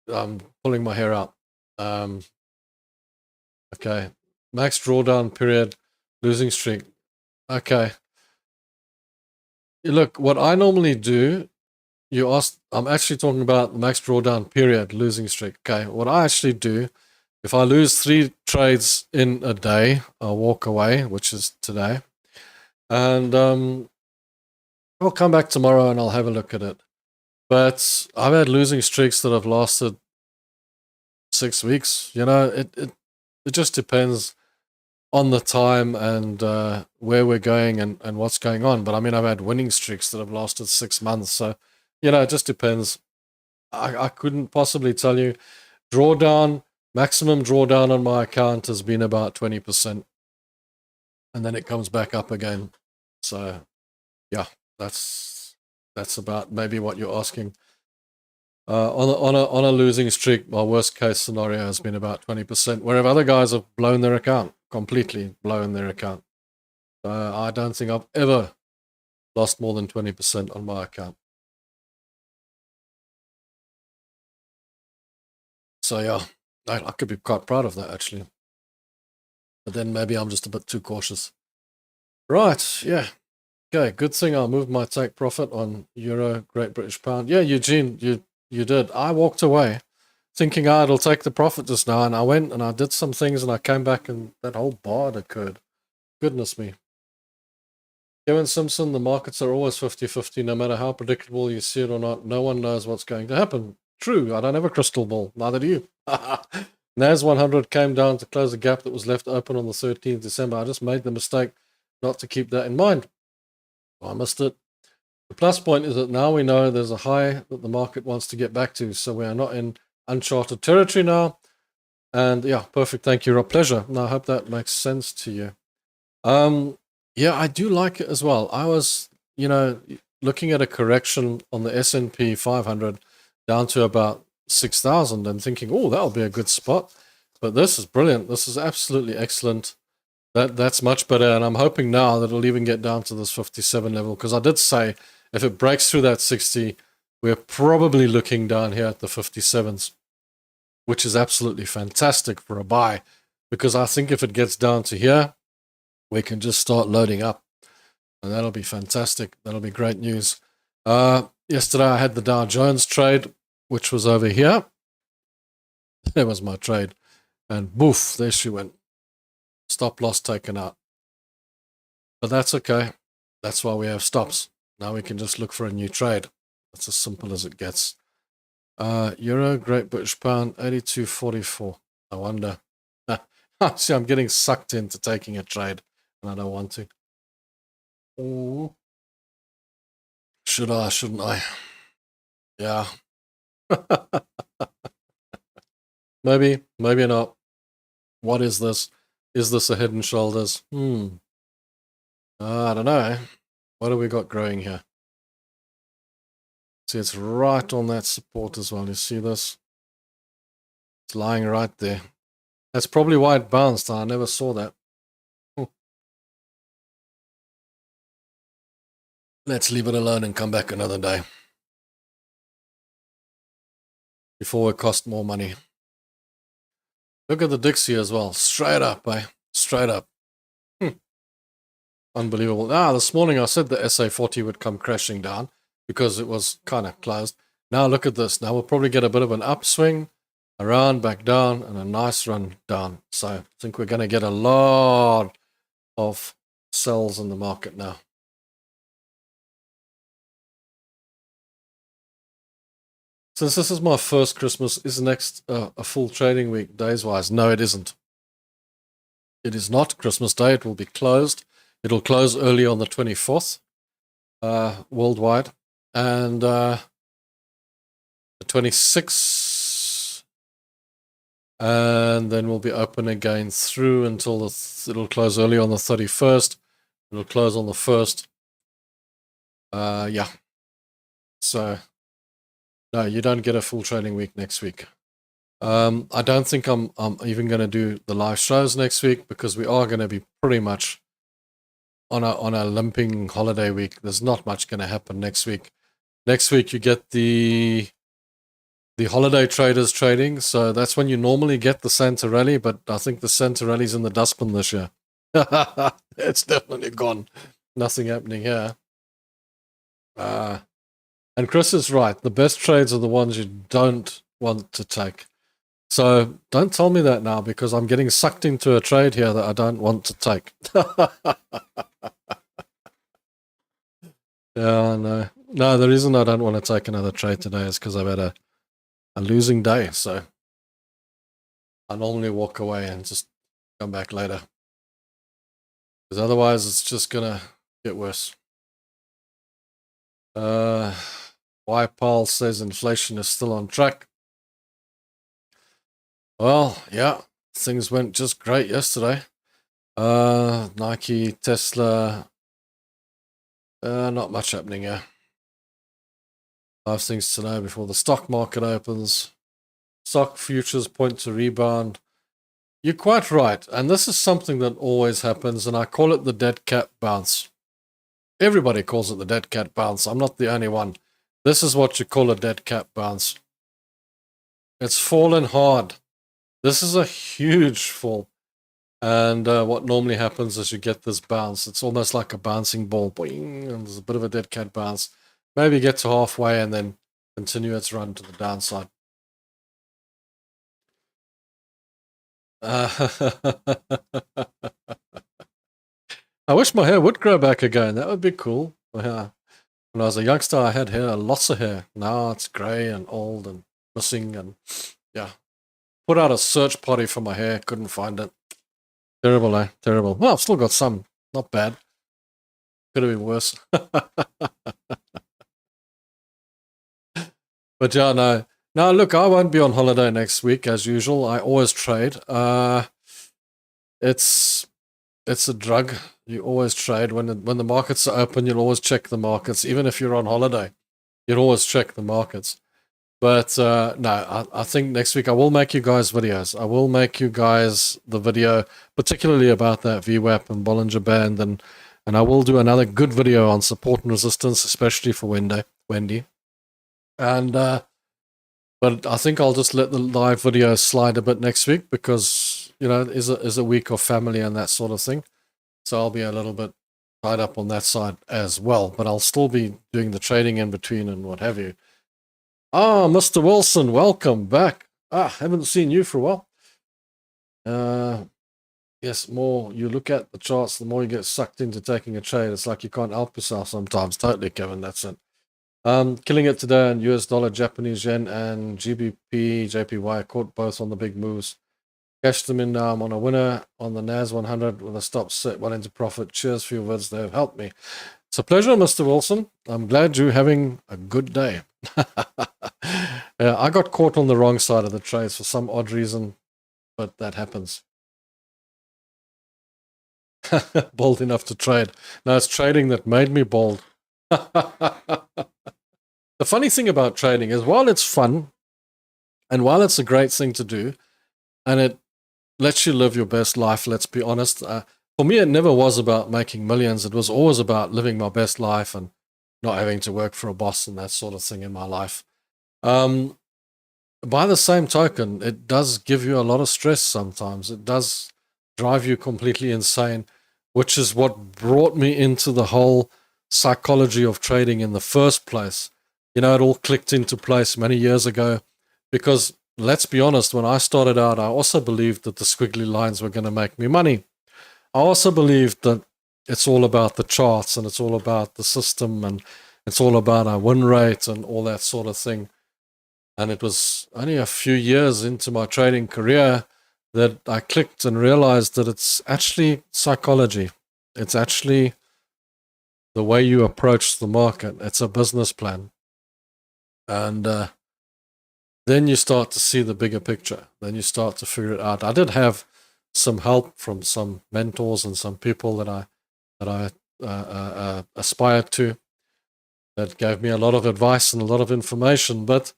I'm pulling my hair out. Okay, max drawdown period, losing streak. Okay. Look, what I normally do, you asked, I'm actually talking about the max drawdown period, losing streak. Okay, what I actually do, if I lose 3 trades in a day, I'll walk away, which is today. And I'll come back tomorrow and I'll have a look at it. But I've had losing streaks that have lasted 6 weeks. You know, it just depends on the time and where we're going and what's going on. But I mean, I've had winning streaks that have lasted 6 months. So, you know, it just depends. I couldn't possibly tell you. Maximum drawdown on my account has been about 20%. And then it comes back up again. So, yeah, that's about maybe what you're asking. On a losing streak, my worst case scenario has been about 20%, whereas other guys have blown their account, completely blown their account. I don't think I've ever lost more than 20% on my account. So yeah, I could be quite proud of that actually. But then maybe I'm just a bit too cautious. Right, yeah. Okay, good thing I moved my take profit on Euro, Great British Pound. Yeah, Eugene, you did. I walked away thinking, it'll take the profit just now. And I went and I did some things and I came back and that whole bar had occurred. Goodness me. Kevin Simpson, the markets are always 50-50, no matter how predictable you see it or not. No one knows what's going to happen. True, I don't have a crystal ball. Neither do you. NAS 100 came down to close a gap that was left open on the 13th December. I just made the mistake not to keep that in mind. I missed it. The plus point is that now we know there's a high that the market wants to get back to, so we are not in uncharted territory now. And yeah, perfect. Thank you. A pleasure. Now, I hope that makes sense to you. Yeah, I do like it as well. I was, looking at a correction on the S&P 500 down to about 6,000 and thinking, oh, that'll be a good spot. But this is brilliant. This is absolutely excellent. That's much better. And I'm hoping now that it'll even get down to this 57 level, because I did say if it breaks through that 60, we're probably looking down here at the 57s, which is absolutely fantastic for a buy, because I think if it gets down to here, we can just start loading up, and that'll be fantastic. That'll be great news. Yesterday I had the Dow Jones trade, which was over here. There was my trade, and boof, there she went. Stop loss taken out. But that's okay. That's why we have stops. Now we can just look for a new trade. That's as simple as it gets. Euro, Great British Pound, 82.44. I wonder. See, I'm getting sucked into taking a trade, and I don't want to. Ooh. Should I? Shouldn't I? Yeah. Maybe not. What is this? Is this a head and shoulders? I don't know. What have we got growing here? See, it's right on that support as well. You see this? It's lying right there. That's probably why it bounced. I never saw that. Let's leave it alone and come back another day before it costs more money. Look at the Dixie as well. Straight up, eh? Straight up. Unbelievable. This morning I said the SA40 would come crashing down because it was kind of closed. Now look at this. Now we'll probably get a bit of an upswing, around, back down, and a nice run down. So I think we're going to get a lot of sells in the market now. Since this is my first Christmas, is next a full trading week days-wise? No, it isn't. It is not Christmas Day. It will be closed. It'll close early on the 24th worldwide. And the 26th. And then we'll be open again through until it'll close early on the 31st. It'll close on the 1st. Yeah. So, no, you don't get a full trading week next week. I don't think I'm even going to do the live shows next week, because we are going to be pretty much on a limping holiday week. There's not much going to happen next week. Next week you get the holiday traders trading, so that's when you normally get the Santa rally, but I think the Santa rally's in the dustbin this year. It's definitely gone. Nothing happening here. And Chris is right. The best trades are the ones you don't want to take. So don't tell me that now, because I'm getting sucked into a trade here that I don't want to take. Yeah, no. No, the reason I don't want to take another trade today is because I've had a losing day. So I normally walk away and just come back later. Because otherwise it's just going to get worse. Why Paul says inflation is still on track. Well, yeah, things went just great yesterday. Nike, Tesla, not much happening here. 5 things to know before the stock market opens. Stock futures point to rebound. You're quite right, and this is something that always happens, and I call it the dead cat bounce. Everybody calls it the dead cat bounce. I'm not the only one. This is what you call a dead cat bounce. It's fallen hard. This is a huge fall. And what normally happens is you get this bounce. It's almost like a bouncing ball. Boing, and there's a bit of a dead cat bounce. Maybe get to halfway and then continue its run to the downside. I wish my hair would grow back again. That would be cool. Yeah. When I was a youngster, I had hair, lots of hair. Now it's grey and old and missing. And yeah. Put out a search party for my hair. Couldn't find it. Terrible, eh? Terrible. Well, I've still got some. Not bad. Could have been worse. But yeah, no. Now, look, I won't be on holiday next week as usual. I always trade. It's a drug. You always trade. When the markets are open, you'll always check the markets. Even if you're on holiday, you'll always check the markets. But no, I think next week I will make you guys videos. I will make you guys the video, particularly about that VWAP and Bollinger Band, and I will do another good video on support and resistance, especially for Wendy. And but I think I'll just let the live video slide a bit next week because is a week of family and that sort of thing. So I'll be a little bit tied up on that side as well. But I'll still be doing the trading in between and what have you. Ah, Mr. Wilson, welcome back. Haven't seen you for a while. Yes, more you look at the charts, the more you get sucked into taking a trade. It's like you can't help yourself sometimes. Totally, Kevin, that's it. Killing it today in US dollar, Japanese yen, and GBP, JPY. Caught both on the big moves. Cashed them in now. I'm on a winner on the NAS 100 with a stop set, well into profit. Cheers for your words. They have helped me. It's a pleasure, Mr. Wilson. I'm glad you're having a good day. Yeah, I got caught on the wrong side of the trades for some odd reason, but that happens. Bold enough to trade. No, it's trading that made me bold. The funny thing about trading is while it's fun and while it's a great thing to do and it lets you live your best life, let's be honest, for me it never was about making millions. It was always about living my best life and not having to work for a boss and that sort of thing in my life. By the same token, it does give you a lot of stress sometimes. It does drive you completely insane, which is what brought me into the whole psychology of trading in the first place. It all clicked into place many years ago because, let's be honest, when I started out, I also believed that the squiggly lines were going to make me money. I also believed that it's all about the charts and it's all about the system and it's all about our win rate and all that sort of thing. And it was only a few years into my trading career that I clicked and realized that it's actually psychology. It's actually the way you approach the market. It's a business plan. And then you start to see the bigger picture. Then you start to figure it out. I did have some help from some mentors and some people that I aspired to that gave me a lot of advice and a lot of information. But,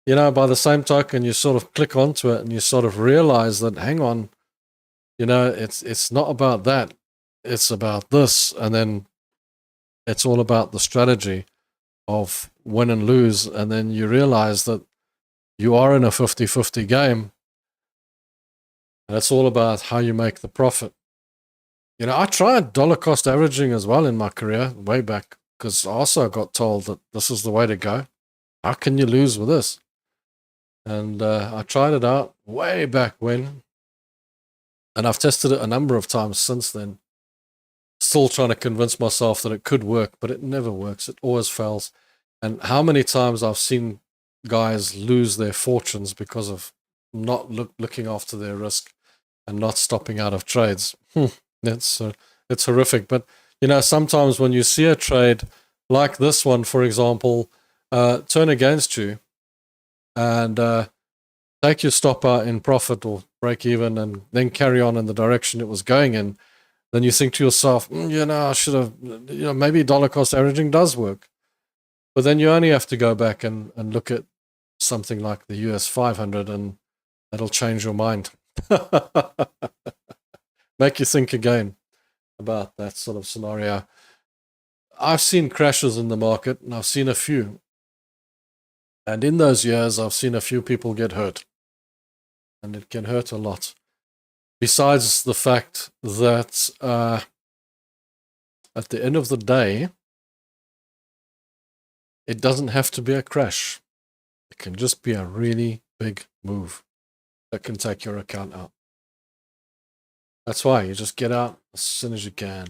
by the same token, you sort of click onto it and you sort of realize that, hang on, it's not about that. It's about this. And then it's all about the strategy of win and lose, and then you realize that you are in a 50-50 game, and it's all about how you make the profit. I tried dollar cost averaging as well in my career way back because I also got told that this is the way to go. How can you lose with this? And I tried it out way back when, and I've tested it a number of times since then. still trying to convince myself that it could work, but it never works. It always fails. And how many times I've seen guys lose their fortunes because of not looking after their risk and not stopping out of trades. It's horrific. But, you know, sometimes when you see a trade like this one, for example, turn against you and take your stop out in profit or break even and then carry on in the direction it was going in, then you think to yourself, you know, I should have, you know, maybe dollar cost averaging does work. But then you only have to go back and look at something like the US 500 and that'll change your mind. Make you think again about that sort of scenario. I've seen crashes in the market, and I've seen a few. And in those years, I've seen a few people get hurt. And it can hurt a lot. Besides the fact that at the end of the day, it doesn't have to be a crash. It can just be a really big move that can take your account out. That's why you just get out as soon as you can.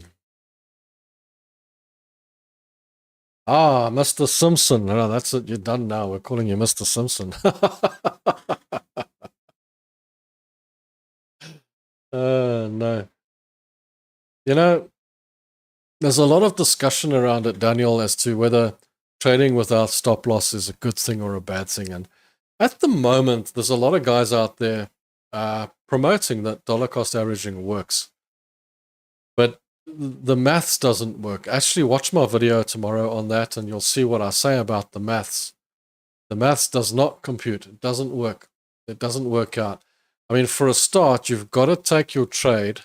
Ah, Mr. Simpson. No, that's it. You're done now. We're calling you Mr. Simpson. No. You know, there's a lot of discussion around it, Daniel, as to whether trading without stop loss is a good thing or a bad thing. And at the moment, there's a lot of guys out there promoting that dollar cost averaging works. But the maths doesn't work. Actually, watch my video tomorrow on that and you'll see what I say about the maths. The maths does not compute. It doesn't work. It doesn't work out. I mean, for a start, you've got to take your trade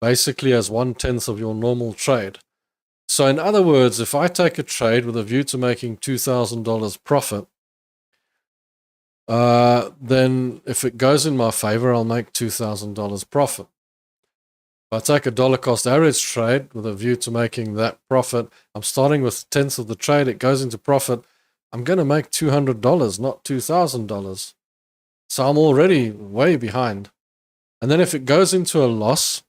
basically as 1/10 of your normal trade. So in other words, if I take a trade with a view to making $2,000 profit, then if it goes in my favor, I'll make $2,000 profit. If I take a dollar cost average trade with a view to making that profit, I'm starting with 1/10 of the trade, it goes into profit, I'm going to make $200, not $2,000. So I'm already way behind. And then if it goes into a loss,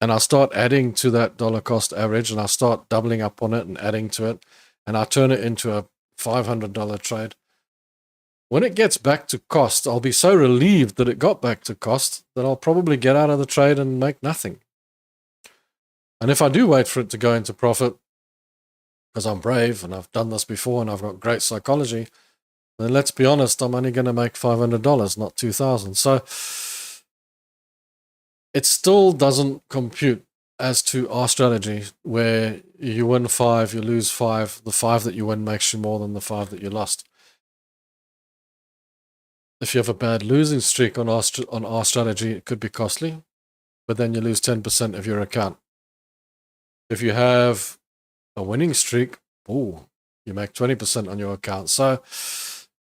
and I start adding to that dollar cost average, and I start doubling up on it and adding to it, and I turn it into a $500 trade, when it gets back to cost, I'll be so relieved that it got back to cost that I'll probably get out of the trade and make nothing. And if I do wait for it to go into profit, because I'm brave and I've done this before and I've got great psychology, then let's be honest, I'm only going to make $500, not $2,000. So it still doesn't compute as to our strategy, where you win 5, you lose 5. The 5 that you win makes you more than the 5 that you lost. If you have a bad losing streak on our strategy, it could be costly, but then you lose 10% of your account. If you have a winning streak, you make 20% on your account. So,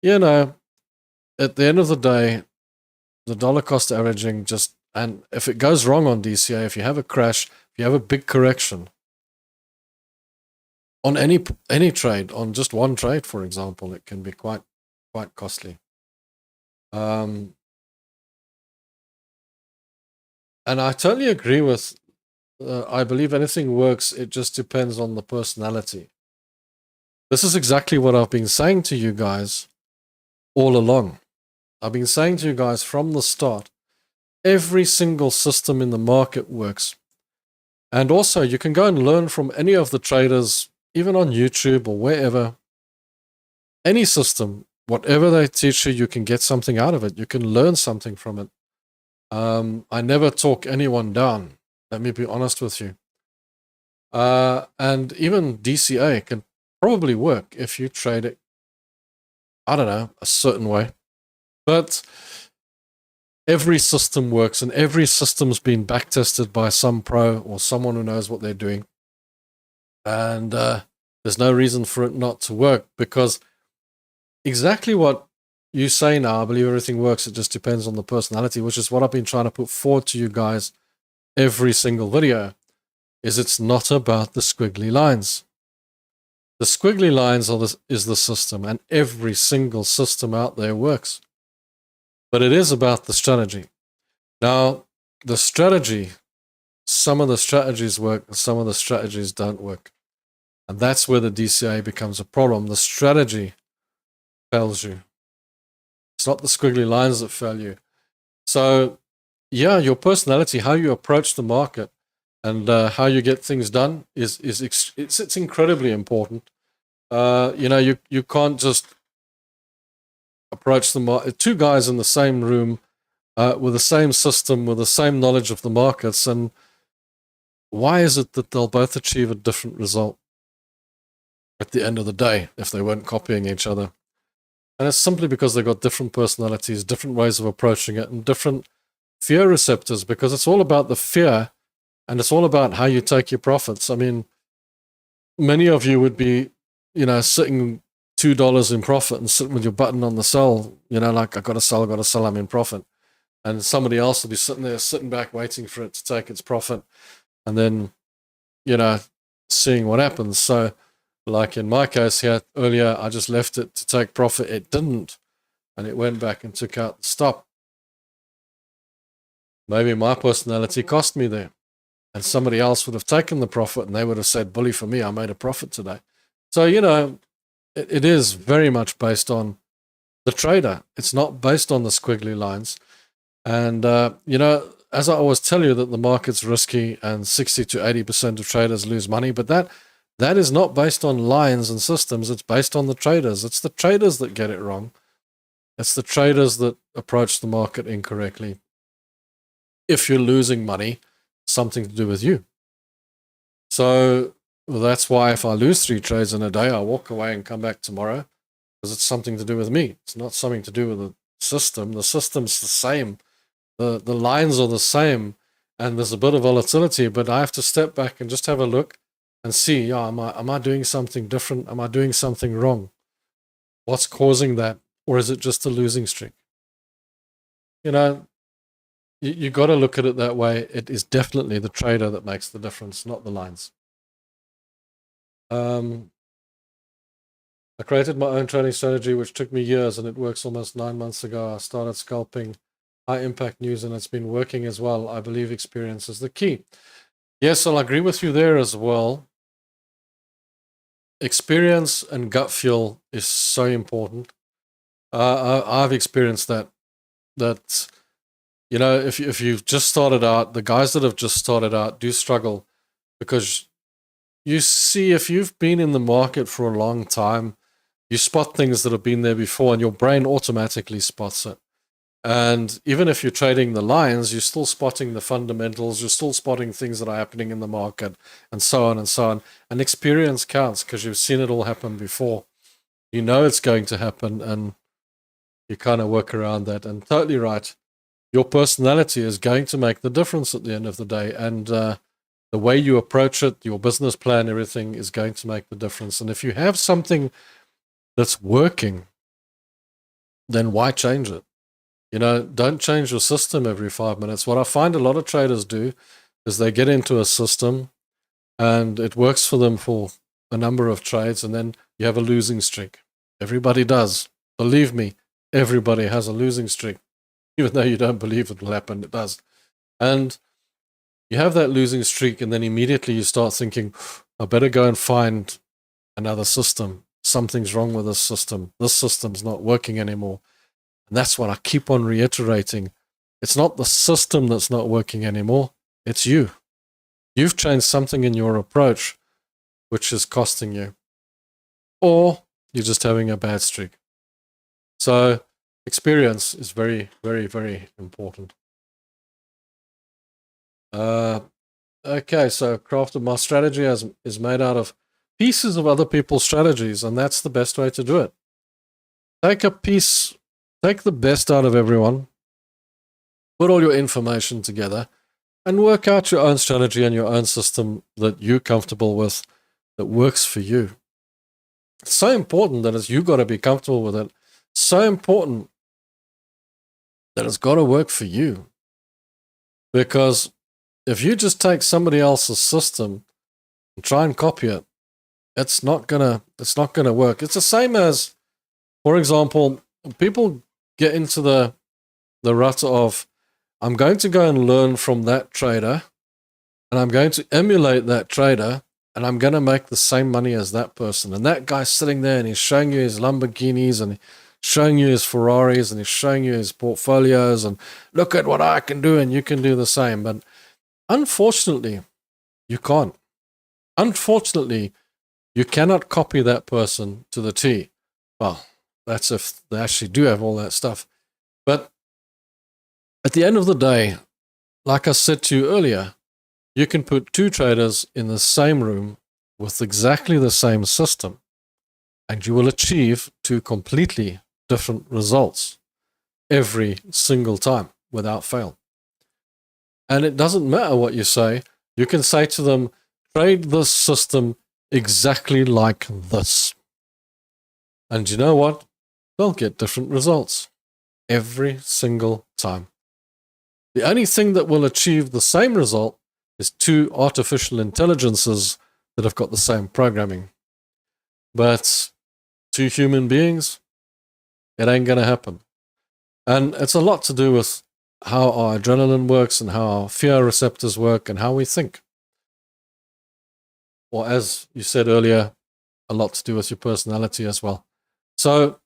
you know, at the end of the day, the dollar cost averaging and if it goes wrong on DCA, if you have a crash, if you have a big correction on any trade, on just one trade, for example, it can be quite costly. And I totally agree with, I believe anything works, it just depends on the personality. This is exactly what I've been saying to you guys all along. I've been saying to you guys from the start, every single system in the market works. And also, you can go and learn from any of the traders, even on YouTube or wherever. Any system, whatever they teach you, you can get something out of it. You can learn something from it. I never talk anyone down. Let me be honest with you. And even DCA can probably work if you trade it, I don't know, a certain way. But every system works, and every system's been backtested by some pro or someone who knows what they're doing. And there's no reason for it not to work, because exactly what you say now, I believe everything works, it just depends on the personality, which is what I've been trying to put forward to you guys every single video, is it's not about the squiggly lines. The squiggly lines is the system, and every single system out there works. But it is about the strategy. Now, the strategy some of the strategies work and some of the strategies don't work. And that's where the DCA becomes a problem. The strategy fails you. It's not the squiggly lines that fail you. So, yeah, your personality, how you approach the market and how you get things done it's incredibly important. You can't just approach the market. Two guys in the same room with the same system, with the same knowledge of the markets, and why is it that they'll both achieve a different result at the end of the day if they weren't copying each other? And it's simply because they've got different personalities, different ways of approaching it, and different fear receptors, because it's all about the fear and it's all about how you take your profits. I mean, many of you would be, sitting $2 in profit and sitting with your button on the sell, like, I got to sell, I'm in profit. And somebody else will be sitting back, waiting for it to take its profit and then, seeing what happens. So, like in my case here earlier, I just left it to take profit. It didn't. And it went back and took out the stop. Maybe my personality cost me there. And somebody else would have taken the profit and they would have said, bully for me, I made a profit today. So, it is very much based on the trader. It's not based on the squiggly lines. And, as I always tell you, that the market's risky and 60 to 80% of traders lose money, but that is not based on lines and systems. It's based on the traders. It's the traders that get it wrong. It's the traders that approach the market incorrectly. If you're losing money, something to do with you. So that's why if I lose 3 trades in a day, I walk away and come back tomorrow, because it's something to do with me. It's not something to do with the system. The system's the same. The lines are the same, and there's a bit of volatility, but I have to step back and just have a look and see, am I doing something different? Am I doing something wrong? What's causing that? Or is it just a losing streak? You got to look at it that way. It is definitely the trader that makes the difference, not the lines. I created my own trading strategy, which took me years, and it works almost 9 months ago. I started scalping high impact news, and it's been working as well. I believe experience is the key. Yes, I'll agree with you there as well. Experience and gut feel is so important. I've experienced that if you've just started out, the guys that have just started out do struggle, because you see, if you've been in the market for a long time, you spot things that have been there before and your brain automatically spots it. And even if you're trading the lines, you're still spotting the fundamentals, you're still spotting things that are happening in the market, and so on and so on. And experience counts because you've seen it all happen before. You know it's going to happen, and you kind of work around that. And totally right. Your personality is going to make the difference at the end of the day. And the way you approach it, your business plan, everything is going to make the difference. And if you have something that's working, then why change it? Don't change your system every 5 minutes. What I find a lot of traders do is they get into a system and it works for them for a number of trades, and then you have a losing streak. Everybody does. Believe me, everybody has a losing streak. Even though you don't believe it will happen, it does. And you have that losing streak, and then immediately you start thinking, I better go and find another system. Something's wrong with this system. This system's not working anymore. And that's what I keep on reiterating. It's not the system that's not working anymore. It's you. You've changed something in your approach, which is costing you. Or you're just having a bad streak. So experience is very, very, very important. Okay, so crafted my strategy is made out of pieces of other people's strategies, and that's the best way to do it. Take the best out of everyone, put all your information together, and work out your own strategy and your own system that you're comfortable with, that works for you. It's so important that you've got to be comfortable with it. So important that it's got to work for you. Because if you just take somebody else's system and try and copy it, it's not gonna work. It's the same as, for example, people get into the rut of, I'm going to go and learn from that trader and I'm going to emulate that trader, and I'm going to make the same money as that person. And that guy's sitting there and he's showing you his Lamborghinis and showing you his Ferraris and he's showing you his portfolios and look at what I can do and you can do the same. But unfortunately, you can't. Unfortunately, you cannot copy that person to the T. Well, that's if they actually do have all that stuff. But at the end of the day, like I said to you earlier, you can put two traders in the same room with exactly the same system, and you will achieve two completely different results every single time without fail. And it doesn't matter what you say. You can say to them, trade this system exactly like this. And you know what? They'll get different results every single time. The only thing that will achieve the same result is two artificial intelligences that have got the same programming. But two human beings, it ain't going to happen. And it's a lot to do with how our adrenaline works and how our fear receptors work and how we think. Or as you said earlier, a lot to do with your personality as well. So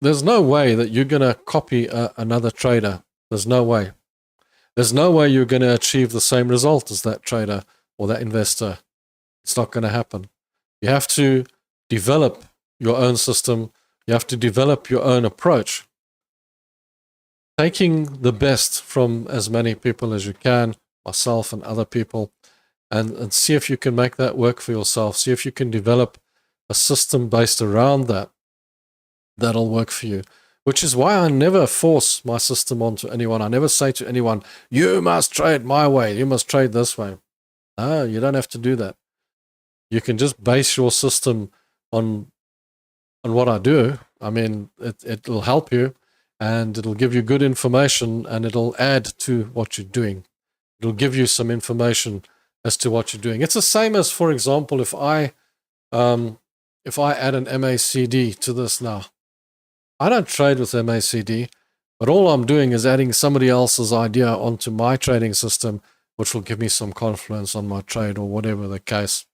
there's no way that you're going to copy another trader. There's no way. There's no way you're going to achieve the same result as that trader or that investor. It's not going to happen. You have to develop your own system. You have to develop your own approach, taking the best from as many people as you can, myself and other people, and see if you can make that work for yourself. See if you can develop a system based around that that'll work for you. Which is why I never force my system onto anyone. I never say to anyone, you must trade my way, you must trade this way. No, you don't have to do that. You can just base your system on what I do. I mean, it'll help you and it'll give you good information and it'll add to what you're doing. It'll give you some information as to what you're doing. It's the same as, for example, if I add an MACD to this now. I don't trade with MACD, but all I'm doing is adding somebody else's idea onto my trading system, which will give me some confluence on my trade or whatever the case.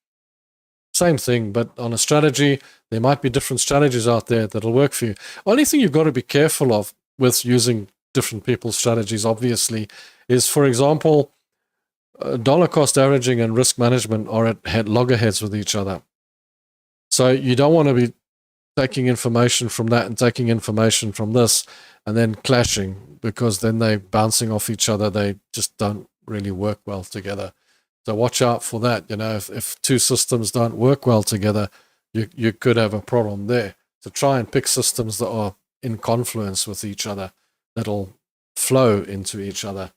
Same thing, but on a strategy, there might be different strategies out there that'll work for you. Only thing you've got to be careful of with using different people's strategies, obviously, is, for example, dollar cost averaging and risk management are at loggerheads with each other. So you don't want to be taking information from that and taking information from this and then clashing, because then they're bouncing off each other. They just don't really work well together. So watch out for that. You know, if two systems don't work well together, you could have a problem there. So try and pick systems that are in confluence with each other, that'll flow into each other.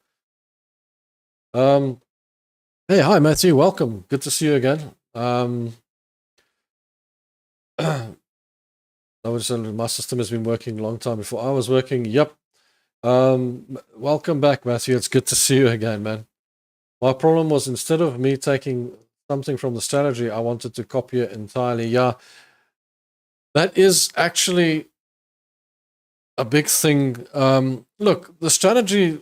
Hey, hi Matthew, welcome. Good to see you again. My system has been working a long time before I was working. Yep. Welcome back, Matthew. It's good to see you again, man. My problem was, instead of me taking something from the strategy, I wanted to copy it entirely. Yeah, that is actually a big thing. Look, the strategy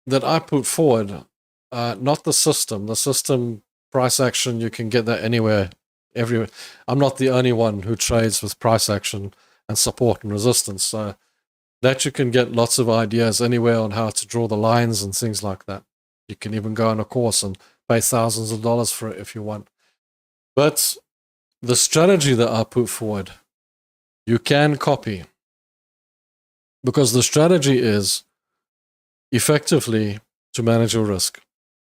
that I put forward, not the system. The system, price action, you can get that anywhere, everywhere. I'm not the only one who trades with price action and support and resistance. So that you can get lots of ideas anywhere on how to draw the lines and things like that. You can even go on a course and pay thousands of dollars for it if you want. But the strategy that I put forward, you can copy, because the strategy is effectively to manage your risk,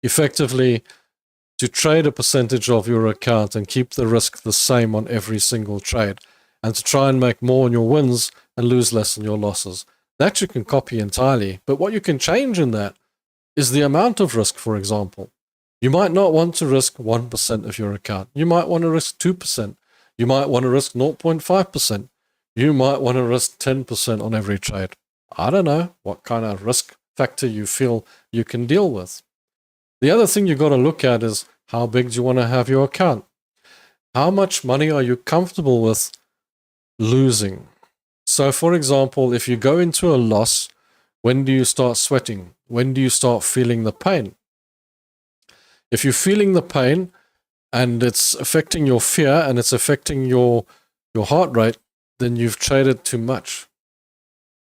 effectively to trade a percentage of your account and keep the risk the same on every single trade, and to try and make more on your wins and lose less on your losses. That you can copy entirely. But what you can change in that is the amount of risk, for example. You might not want to risk 1% of your account. You might want to risk 2%. You might want to risk 0.5%. You might want to risk 10% on every trade. I don't know what kind of risk factor you feel you can deal with. The other thing you've got to look at is, how big do you want to have your account? How much money are you comfortable with losing? So, for example, if you go into a loss, when do you start sweating? When do you start feeling the pain? If you're feeling the pain and it's affecting your fear and it's affecting your heart rate, then you've traded too much.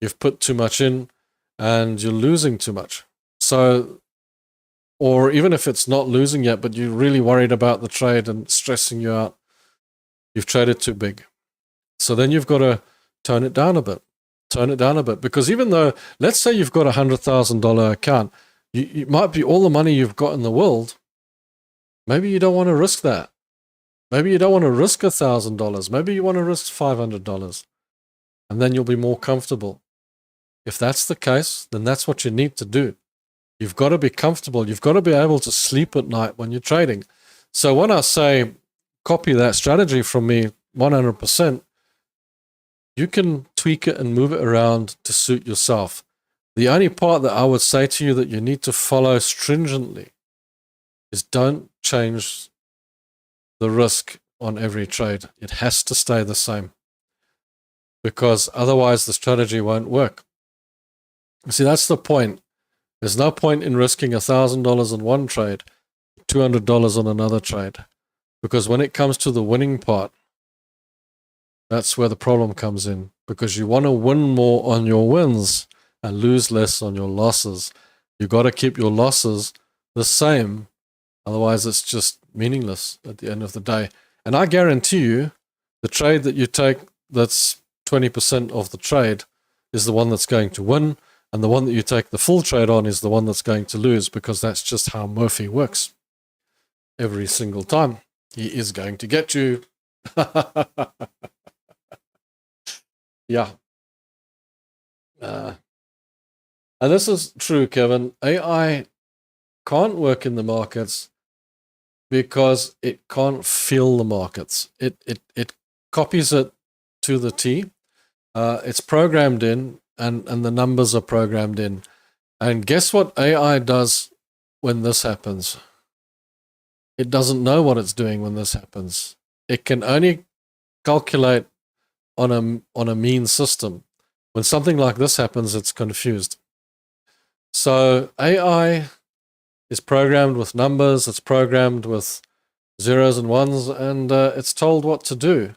You've put too much in and you're losing too much. So, or even if it's not losing yet, but you're really worried about the trade and stressing you out, you've traded too big. So then you've got to tone it down a bit. Tone it down a bit. Because even though, let's say you've got a $100,000 account, you might be all the money you've got in the world. Maybe you don't want to risk that. Maybe you don't want to risk $1,000. Maybe you want to risk $500. And then you'll be more comfortable. If that's the case, then that's what you need to do. You've got to be comfortable. You've got to be able to sleep at night when you're trading. So when I say copy that strategy from me 100%, you can tweak it and move it around to suit yourself. The only part that I would say to you that you need to follow stringently is don't change the risk on every trade. It has to stay the same, because otherwise the strategy won't work. See, that's the point. There's no point in risking $1,000 on one trade, $200 on another trade, because when it comes to the winning part, that's where the problem comes in, because you want to win more on your wins and lose less on your losses. You've got to keep your losses the same. Otherwise, it's just meaningless at the end of the day. And I guarantee you, the trade that you take that's 20% of the trade is the one that's going to win. And the one that you take the full trade on is the one that's going to lose, because that's just how Murphy works. Every single time, he is going to get you. Yeah. And this is true, Kevin. AI can't work in the markets because it can't feel the markets. It copies it to the T. It's programmed in, and the numbers are programmed in. And guess what AI does when this happens? It doesn't know what it's doing when this happens. It can only calculate on a mean system. When something like this happens, it's confused. So AI is programmed with numbers, it's programmed with zeros and ones, and it's told what to do.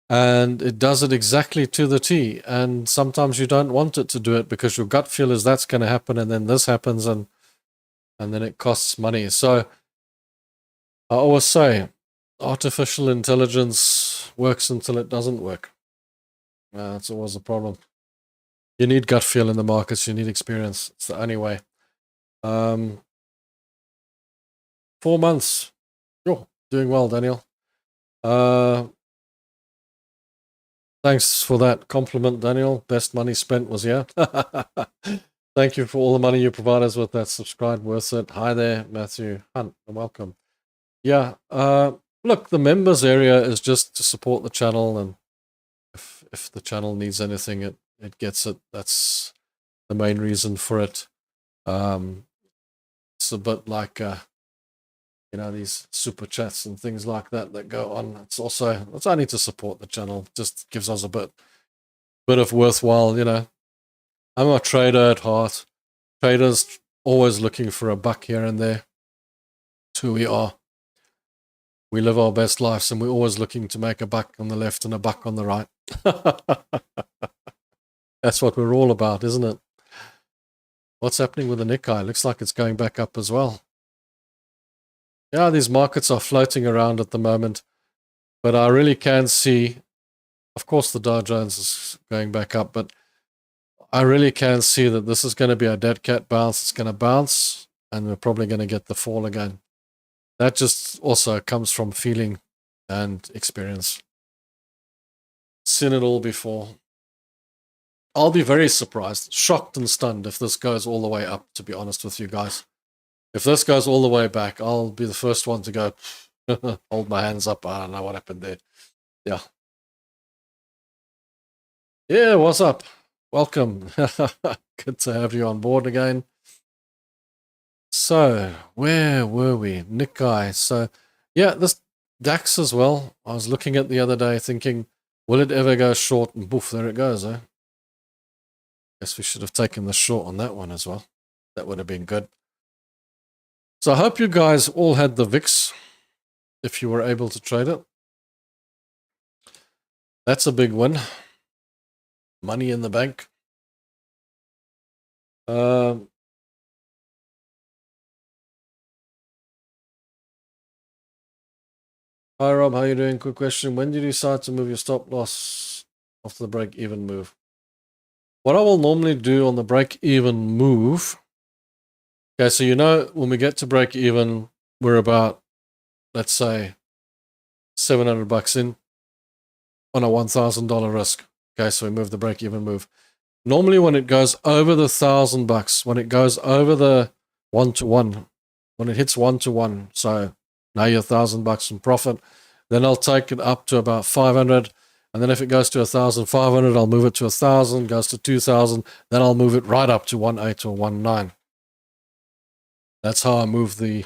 And it does it exactly to the T. And sometimes you don't want it to do it because your gut feel is that's going to happen, and then this happens, and then it costs money. So I always say, artificial intelligence works until it doesn't work. That's always a problem. You need gut feel in the markets. You need experience. It's the only way. 4 months. Oh, doing well, Daniel. Thanks for that compliment, Daniel. Best money spent was here. Thank you for all the money you provide us with. That subscribe, worth it. Hi there, Matthew Hunt. Welcome. Yeah. Look, the members area is just to support the channel, and if the channel needs anything, it gets it. That's the main reason for it. It's a bit like these super chats and things like that go on. It's only to support the channel. Just gives us a bit of worthwhile. I'm a trader at heart. Traders always looking for a buck here and there. It's who we are. We live our best lives, and we're always looking to make a buck on the left and a buck on the right. That's what we're all about, isn't it? What's happening with the Nikkei? Looks like it's going back up as well. Yeah, these markets are floating around at the moment, but I really can see, of course, the Dow Jones is going back up, but I really can see that this is going to be a dead cat bounce. It's going to bounce, and we're probably going to get the fall again. That just also comes from feeling and experience. Seen it all before. I'll be very surprised, shocked and stunned if this goes all the way up, to be honest with you guys. If this goes all the way back, I'll be the first one to go, hold my hands up. I don't know what happened there. Yeah. Yeah, what's up? Welcome. Good to have you on board again. So, where were we? Nikkei. So, yeah, this DAX as well. I was looking at the other day thinking, will it ever go short? And boof, there it goes, eh? Guess we should have taken the short on that one as well. That would have been good. So I hope you guys all had the VIX, if you were able to trade it. That's a big win. Money in the bank. Hi Rob, how you doing? Quick question. When did you decide to move your stop loss after the break-even move? What I will normally do on the break-even move, okay, so you know when we get to break-even, we're about, let's say, $700 in on a $1,000 risk. Okay, so we move the break-even move. Normally when it goes over the $1,000, when it goes over the 1-to-1, when it hits 1-to-1, so now you're $1,000 in profit, then I'll take it up to about 500, and then if it goes to 1,500, I'll move it to 1,000, goes to 2,000, then I'll move it right up to 1.8 or 1.9. That's how I move the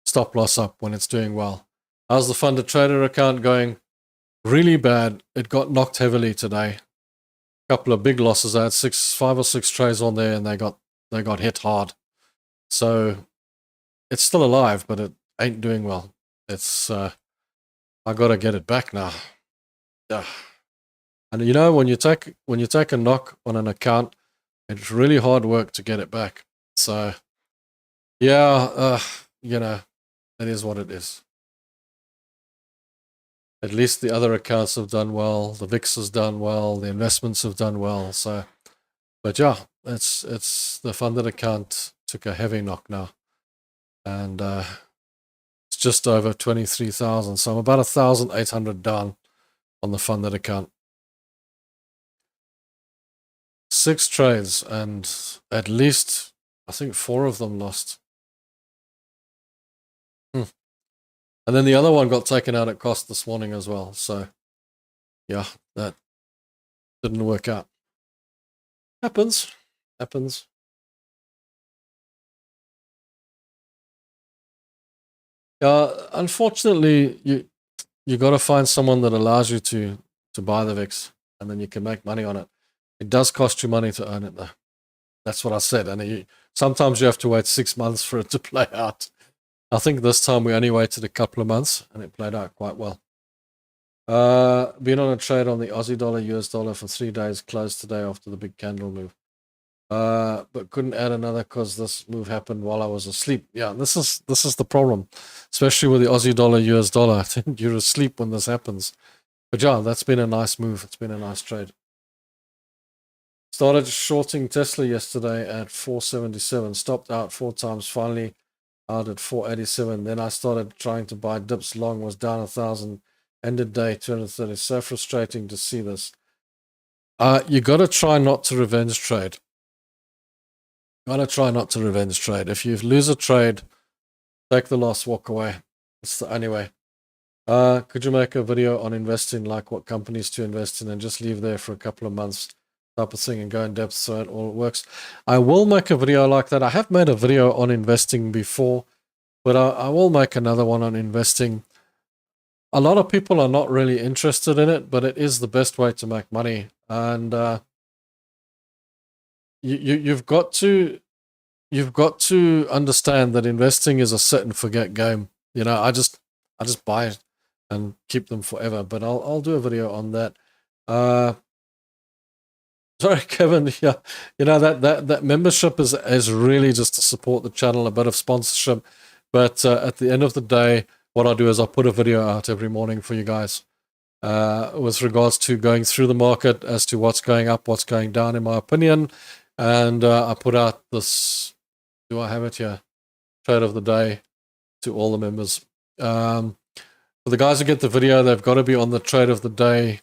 stop loss up when it's doing well. How's the funded trader account going? Really bad. It got knocked heavily today. Couple of big losses. I had 5 or 6 trades on there, and they got hit hard. So it's still alive, but it ain't doing well. It's I gotta get it back now. And you know, when you take a knock on an account, it's really hard work to get it back. So yeah, you know, it is what it is. At least the other accounts have done well. The VIX has done well. The investments have done well. So, but yeah, it's the funded account took a heavy knock now, and it's just over 23,000. So I'm about 1,800 down on the funded account. 6 trades, and at least I think 4 of them lost. And then the other one got taken out at cost this morning as well. So yeah, that didn't work out. Happens. Unfortunately, you got to find someone that allows you to buy the VIX, and then you can make money on it. It does cost you money to earn it, though. That's what I said. And sometimes you have to wait 6 months for it to play out. I think this time we only waited a couple of months, and it played out quite well. Been on a trade on the Aussie dollar, US dollar for 3 days, closed today after the big candle move. But couldn't add another because this move happened while I was asleep. Yeah, this is the problem, especially with the Aussie dollar, US dollar. You're asleep when this happens. But yeah, that's been a nice move. It's been a nice trade. Started shorting Tesla yesterday at 477. Stopped out 4 times. Finally out at 487. Then I started trying to buy dips. Long was down 1,000. Ended day 230. So frustrating to see this. You got to try not to revenge trade. If you lose a trade, take the loss, walk away. It's the only way. Could you make a video on investing, like what companies to invest in, and just leave there for a couple of months type of thing and go in depth so it all works? I will make a video like that. I have made a video on investing before, but I will make another one on investing. A lot of people are not really interested in it, but it is the best way to make money. And you've got to understand that investing is a set and forget game. You know, I just buy it and keep them forever. But I'll do a video on that. Sorry, Kevin. Yeah, you know that membership is really just to support the channel, a bit of sponsorship. But at the end of the day, what I do is I put a video out every morning for you guys with regards to going through the market as to what's going up, what's going down, in my opinion. And I put out this, do I have it here? Trade of the day to all the members. For the guys who get the video, they've got to be on the trade of the day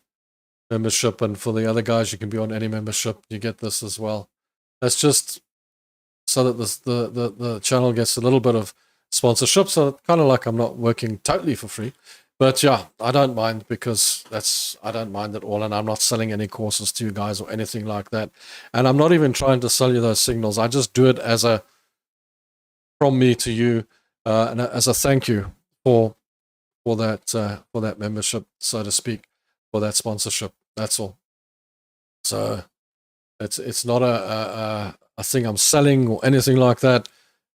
membership. And for the other guys, you can be on any membership. You get this as well. That's just so that the channel gets a little bit of sponsorship. So kind of like I'm not working totally for free. But yeah, I don't mind, because I don't mind at all. And I'm not selling any courses to you guys or anything like that. And I'm not even trying to sell you those signals. I just do it as from me to you, and as a thank you for that membership, so to speak, for that sponsorship. That's all. So it's not a thing I'm selling or anything like that.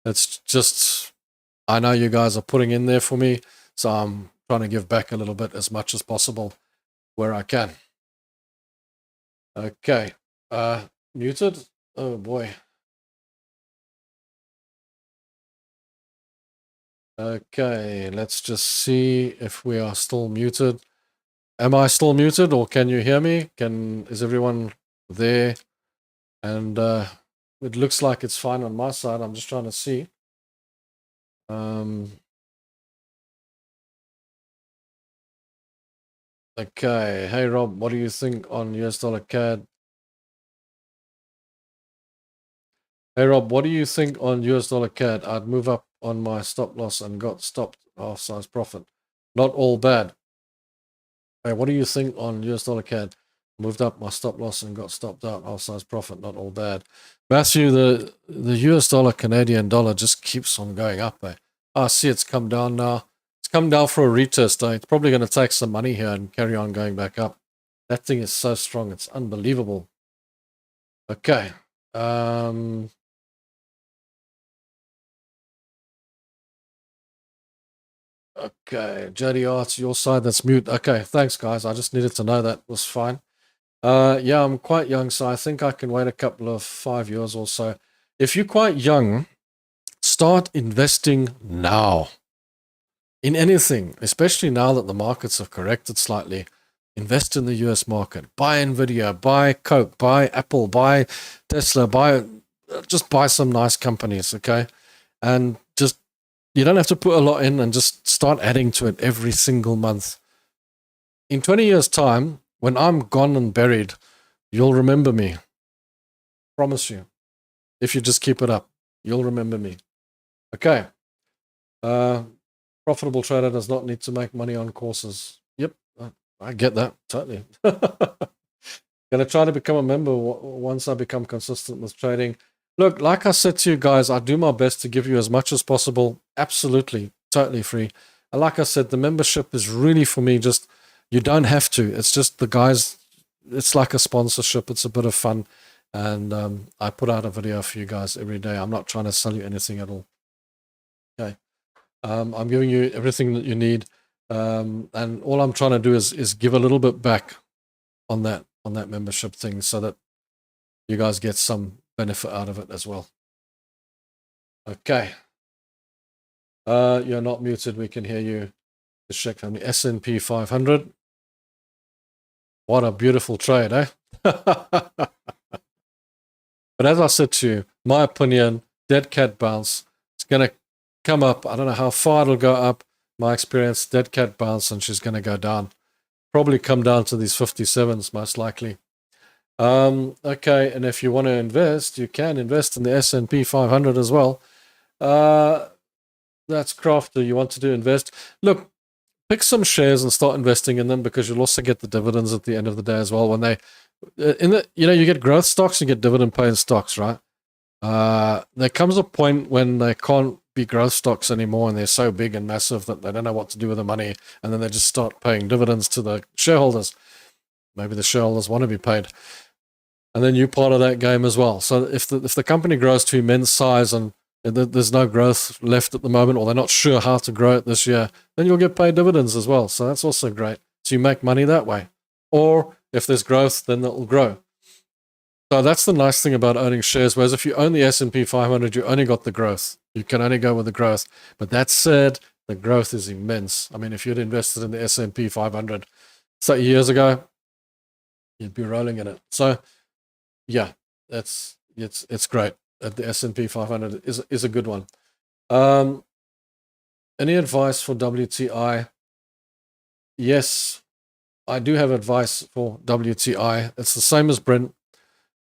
It's just I know you guys are putting in there for me, so I'm trying to give back a little bit as much as possible where I can. Okay, muted. Oh boy. Okay, let's just see if we are still muted. Am I still muted, or can you hear me? Is everyone there? And it looks like it's fine on my side. I'm just trying to see. Okay, hey Rob, what do you think on US dollar CAD? Hey Rob, what do you think on US dollar CAD? I'd move up on my stop loss and got stopped half size profit. Not all bad. Hey, what do you think on US dollar CAD? Moved up my stop loss and got stopped out half size profit. Not all bad. Matthew, the US dollar Canadian dollar just keeps on going up. I see it's come down now. It's come down for a retest. It's probably going to take some money here and carry on going back up. That thing is so strong. It's unbelievable. Okay. Okay, JDR, it's your side that's mute. Okay, thanks, guys. I just needed to know that was fine. Yeah, I'm quite young, so I think I can wait a couple of 5 years or so. If you're quite young, start investing now in anything, especially now that the markets have corrected slightly. Invest in the US market. Buy Nvidia, buy Coke, buy Apple, buy Tesla, just buy some nice companies, okay? And just, you don't have to put a lot in, and just start adding to it every single month. In 20 years' time, when I'm gone and buried, you'll remember me. Promise you. If you just keep it up, you'll remember me. Okay. Profitable trader does not need to make money on courses. Yep, I get that, totally. Gonna try to become a member once I become consistent with trading. Look, like I said to you guys, I do my best to give you as much as possible. Absolutely, totally free. And like I said, the membership is really for me. Just, you don't have to. It's just the guys, it's like a sponsorship. It's a bit of fun. And I put out a video for you guys every day. I'm not trying to sell you anything at all. Okay. I'm giving you everything that you need. And all I'm trying to do is give a little bit back on that membership thing, so that you guys get some benefit out of it as well. Okay. You're not muted. We can hear you. Just check from the S&P 500. What a beautiful trade, eh? But as I said to you, my opinion, dead cat bounce. It's going to come up. I don't know how far it'll go up. My experience, dead cat bounce, and she's going to go down. Probably come down to these 57s, most likely. Okay, and if you want to invest, you can invest in the S&P 500 as well. That's crafter. You want to do invest. Look, pick some shares and start investing in them, because you'll also get the dividends at the end of the day as well. When they, you get growth stocks, you get dividend paying stocks, right? There comes a point when they can't be growth stocks anymore, and they're so big and massive that they don't know what to do with the money, and then they just start paying dividends to the shareholders. Maybe the shareholders want to be paid, and then you're part of that game as well. So if the company grows to immense size and there's no growth left at the moment, or they're not sure how to grow it this year, then you'll get paid dividends as well. So that's also great. So you make money that way. Or if there's growth, then it'll grow. So that's the nice thing about owning shares. Whereas if you own the S&P 500, you only got the growth. You can only go with the growth. But that said, the growth is immense. I mean, if you'd invested in the S&P 500 years ago, you'd be rolling in it. So yeah, it's great. The S&P 500 is a good one. Any advice for WTI? Yes, I do have advice for WTI. It's the same as Brent.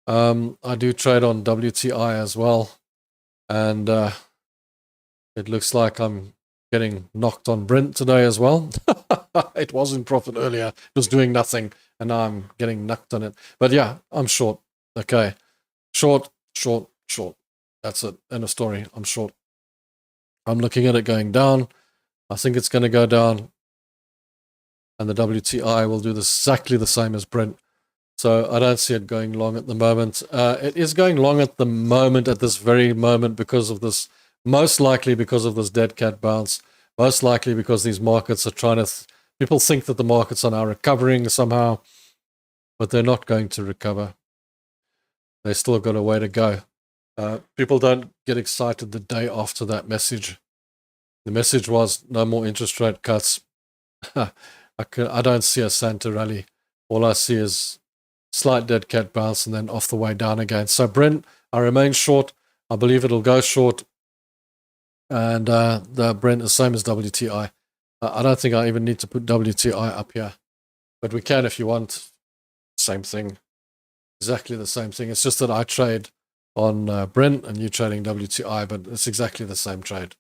I do trade on WTI as well, and it looks like I'm getting knocked on Brent today as well. It was in profit earlier. It was doing nothing, and now I'm getting knocked on it. But yeah, I'm short. Okay, short. That's it. End of story. I'm short. I'm looking at it going down. I think it's going to go down, and the WTI will do exactly the same as Brent. So I don't see it going long at the moment. It is going long at the moment, at this very moment, because of this most likely because of this dead cat bounce, most likely because these markets are trying to, people think that the markets are now recovering somehow, but they're not going to recover. They still got a way to go. People don't get excited the day after that message. The message was no more interest rate cuts. I don't see a Santa rally. All I see is slight dead cat bounce and then off the way down again. So Brent, I remain short. I believe it'll go short. And the Brent is same as WTI. I don't think I even need to put WTI up here. But we can if you want. Same thing. Exactly the same thing. It's just that I trade on Brent and you trading WTI, but it's exactly the same trade.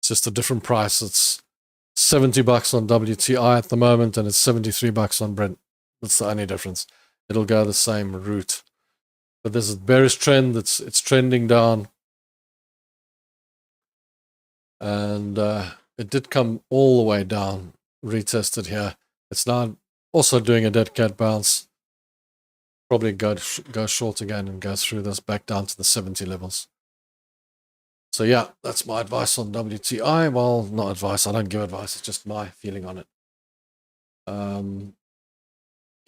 It's just a different price. It's $70 on WTI at the moment, and it's $73 on Brent. That's the only difference. It'll go the same route. But there's a bearish trend. It's trending down. And it did come all the way down, retested here. It's now also doing a dead cat bounce. Probably go short again and go through this back down to the 70 levels. So yeah, that's my advice on WTI. Well, not advice. I don't give advice. It's just my feeling on it.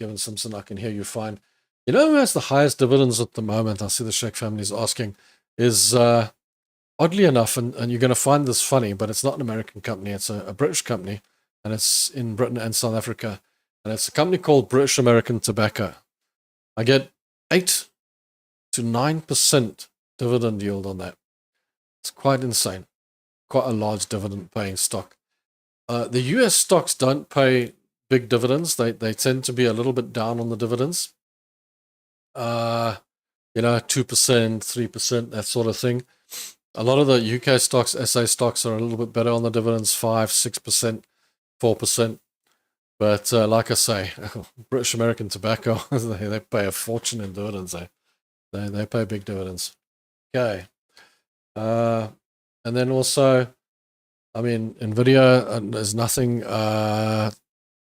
Given Simpson, I can hear you fine. You know who has the highest dividends at the moment? I see the Sheikh family is asking. Is oddly enough, and you're going to find this funny, but it's not an American company. It's a British company, and it's in Britain and South Africa. And it's a company called British American Tobacco. I get 8 to 9% dividend yield on that. It's quite insane. Quite a large dividend paying stock. The US stocks don't pay big dividends. They tend to be a little bit down on the dividends. 2%, 3%, that sort of thing. A lot of the UK stocks, SA stocks, are a little bit better on the dividends, 5%, 6%, 4%. But like I say, British American Tobacco, they pay a fortune in dividends. They pay big dividends. Okay. And then also, I mean, NVIDIA, there's nothing.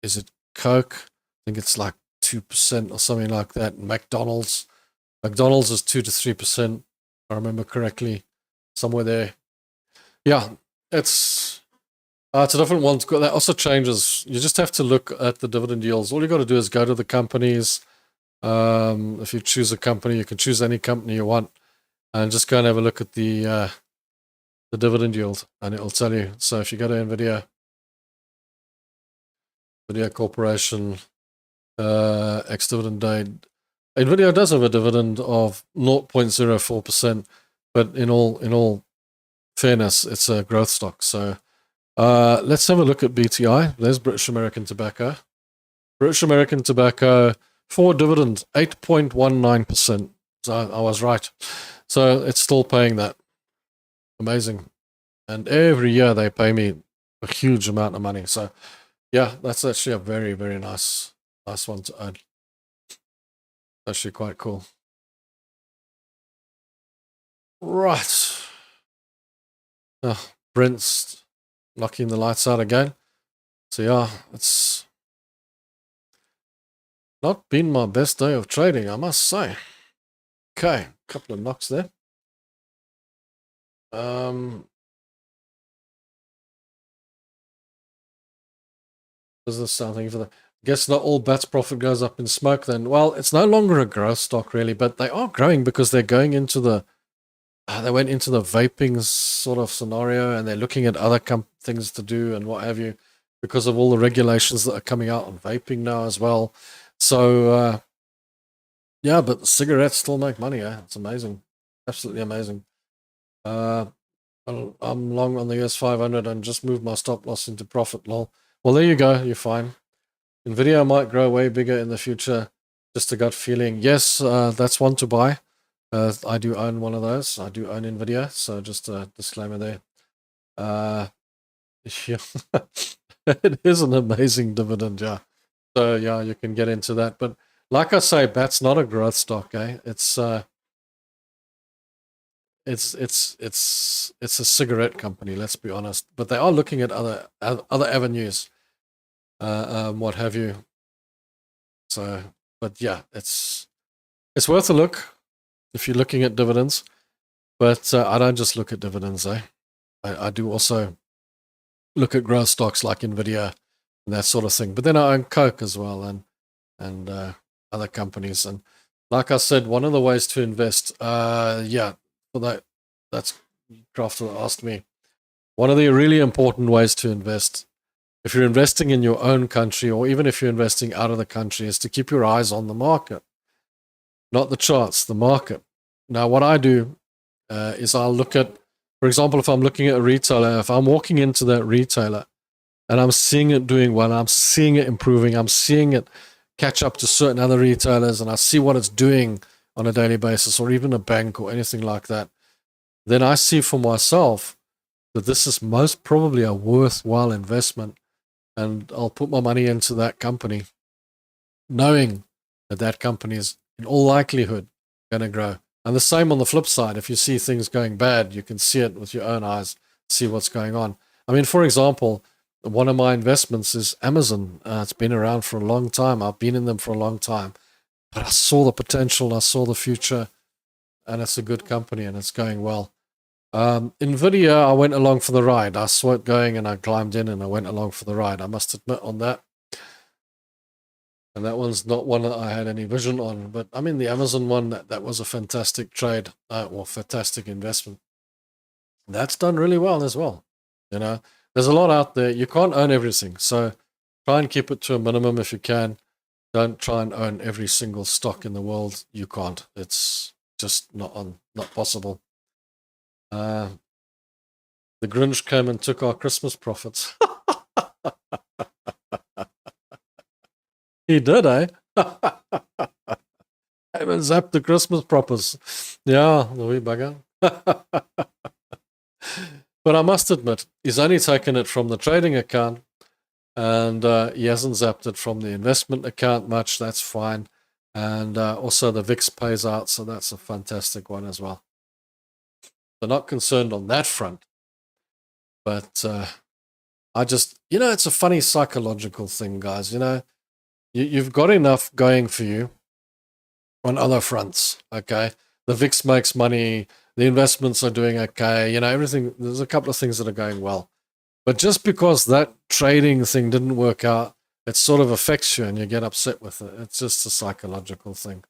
Is it Coke? I think it's like 2% or something like that. McDonald's is 2 to 3%, if I remember correctly. Somewhere there. Yeah, it's a different one. That also changes. You just have to look at the dividend yields. All you got to do is go to the companies. If you choose a company, you can choose any company you want, and just go and have a look at the dividend yield, and it'll tell you. So if you go to NVIDIA Corporation, ex-dividend date, NVIDIA does have a dividend of 0.04%, but in all fairness, it's a growth stock. So let's have a look at BTI. There's British American Tobacco. British American Tobacco, for dividend, 8.19%. So I was right. So it's still paying that. Amazing. And every year they pay me a huge amount of money. So yeah, that's actually a very, very nice one to own. Actually quite cool. Right. Brent's knocking the lights out again. So yeah, it's not been my best day of trading, I must say. Okay, couple of knocks there. Business something for the guess not all bats profit goes up in smoke then. Well, it's no longer a growth stock really, but they are growing because they're going into the they went into the vaping sort of scenario, and they're looking at other things to do and what have you, because of all the regulations that are coming out on vaping now as well. So yeah, but cigarettes still make money. It's amazing, absolutely amazing. I'm long on the US 500 and just moved my stop loss into profit. Lol. Well, there you go. You're fine. NVIDIA might grow way bigger in the future. Just a gut feeling. Yes, that's one to buy. I do own one of those. I do own NVIDIA, so just a disclaimer there. Yeah. It is an amazing dividend, yeah. So yeah, you can get into that. But like I say, BAT's not a growth stock, It's a cigarette company, let's be honest. But they are looking at other avenues, what have you. So, but yeah, it's worth a look if you're looking at dividends. But I don't just look at dividends, eh? I do also look at growth stocks like Nvidia and that sort of thing. But then I own Coke as well and other companies. And like I said, one of the ways to invest, that's Crafter that asked me. One of the really important ways to invest, if you're investing in your own country or even if you're investing out of the country, is to keep your eyes on the market, not the charts, the market. Now, what I do is I'll look at, for example, if I'm looking at a retailer, if I'm walking into that retailer and I'm seeing it doing well, I'm seeing it improving, I'm seeing it catch up to certain other retailers, and I see what it's doing on a daily basis, or even a bank or anything like that, then I see for myself that this is most probably a worthwhile investment, and I'll put my money into that company, knowing that that company is in all likelihood going to grow. And the same on the flip side. If you see things going bad, you can see it with your own eyes, see what's going on. I mean, for example, one of my investments is Amazon. It's been around for a long time. I've been in them for a long time. But I saw the potential, I saw the future, and it's a good company and it's going well. Nvidia, I went along for the ride. I saw it going and I climbed in and I went along for the ride. I must admit on that. And that one's not one that I had any vision on. But I mean, the Amazon one, that was a fantastic trade, or fantastic investment. That's done really well as well. You know, there's a lot out there. You can't own everything. So try and keep it to a minimum if you can. Don't try and own every single stock in the world. You can't. It's just not possible. The Grinch came and took our Christmas profits. He did, eh? Came and zapped the Christmas profits. Yeah, the wee bugger. But I must admit, he's only taken it from the trading account, and he hasn't zapped it from the investment account much. That's fine. And also the VIX pays out, so that's a fantastic one as well. They're not concerned on that front. But I just, it's a funny psychological thing, guys. You've got enough going for you on other fronts, okay? The VIX makes money, the investments are doing okay, everything. There's a couple of things that are going well. But just because that trading thing didn't work out, it sort of affects you and you get upset with it. It's just a psychological thing.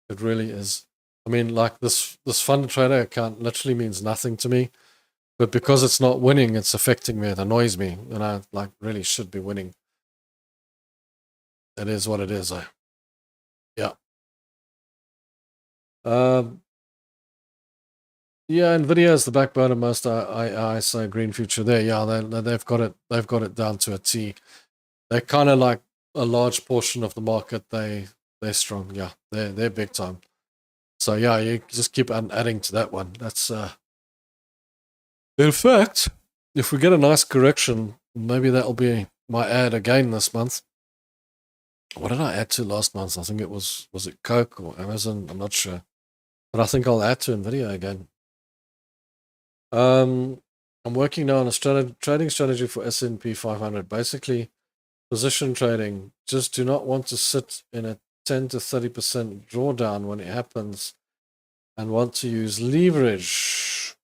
It really is. I mean, like this fund trader account literally means nothing to me. But because it's not winning, it's affecting me. It annoys me. And I really should be winning. It is what it is. Yeah. Yeah, Nvidia is the backbone of most I say green future there. Yeah, they've got it. They've got it down to a T. They're kind of like a large portion of the market. They're strong. Yeah, they're big time. So yeah, you just keep adding to that one. That's in fact, if we get a nice correction, maybe that'll be my ad again this month. What did I add to last month? I think it was it Coke or Amazon? I'm not sure. But I think I'll add to Nvidia again. I'm working now on a trading strategy for S&P 500. Basically, position trading. Just do not want to sit in a 10 to 30% drawdown when it happens and want to use leverage.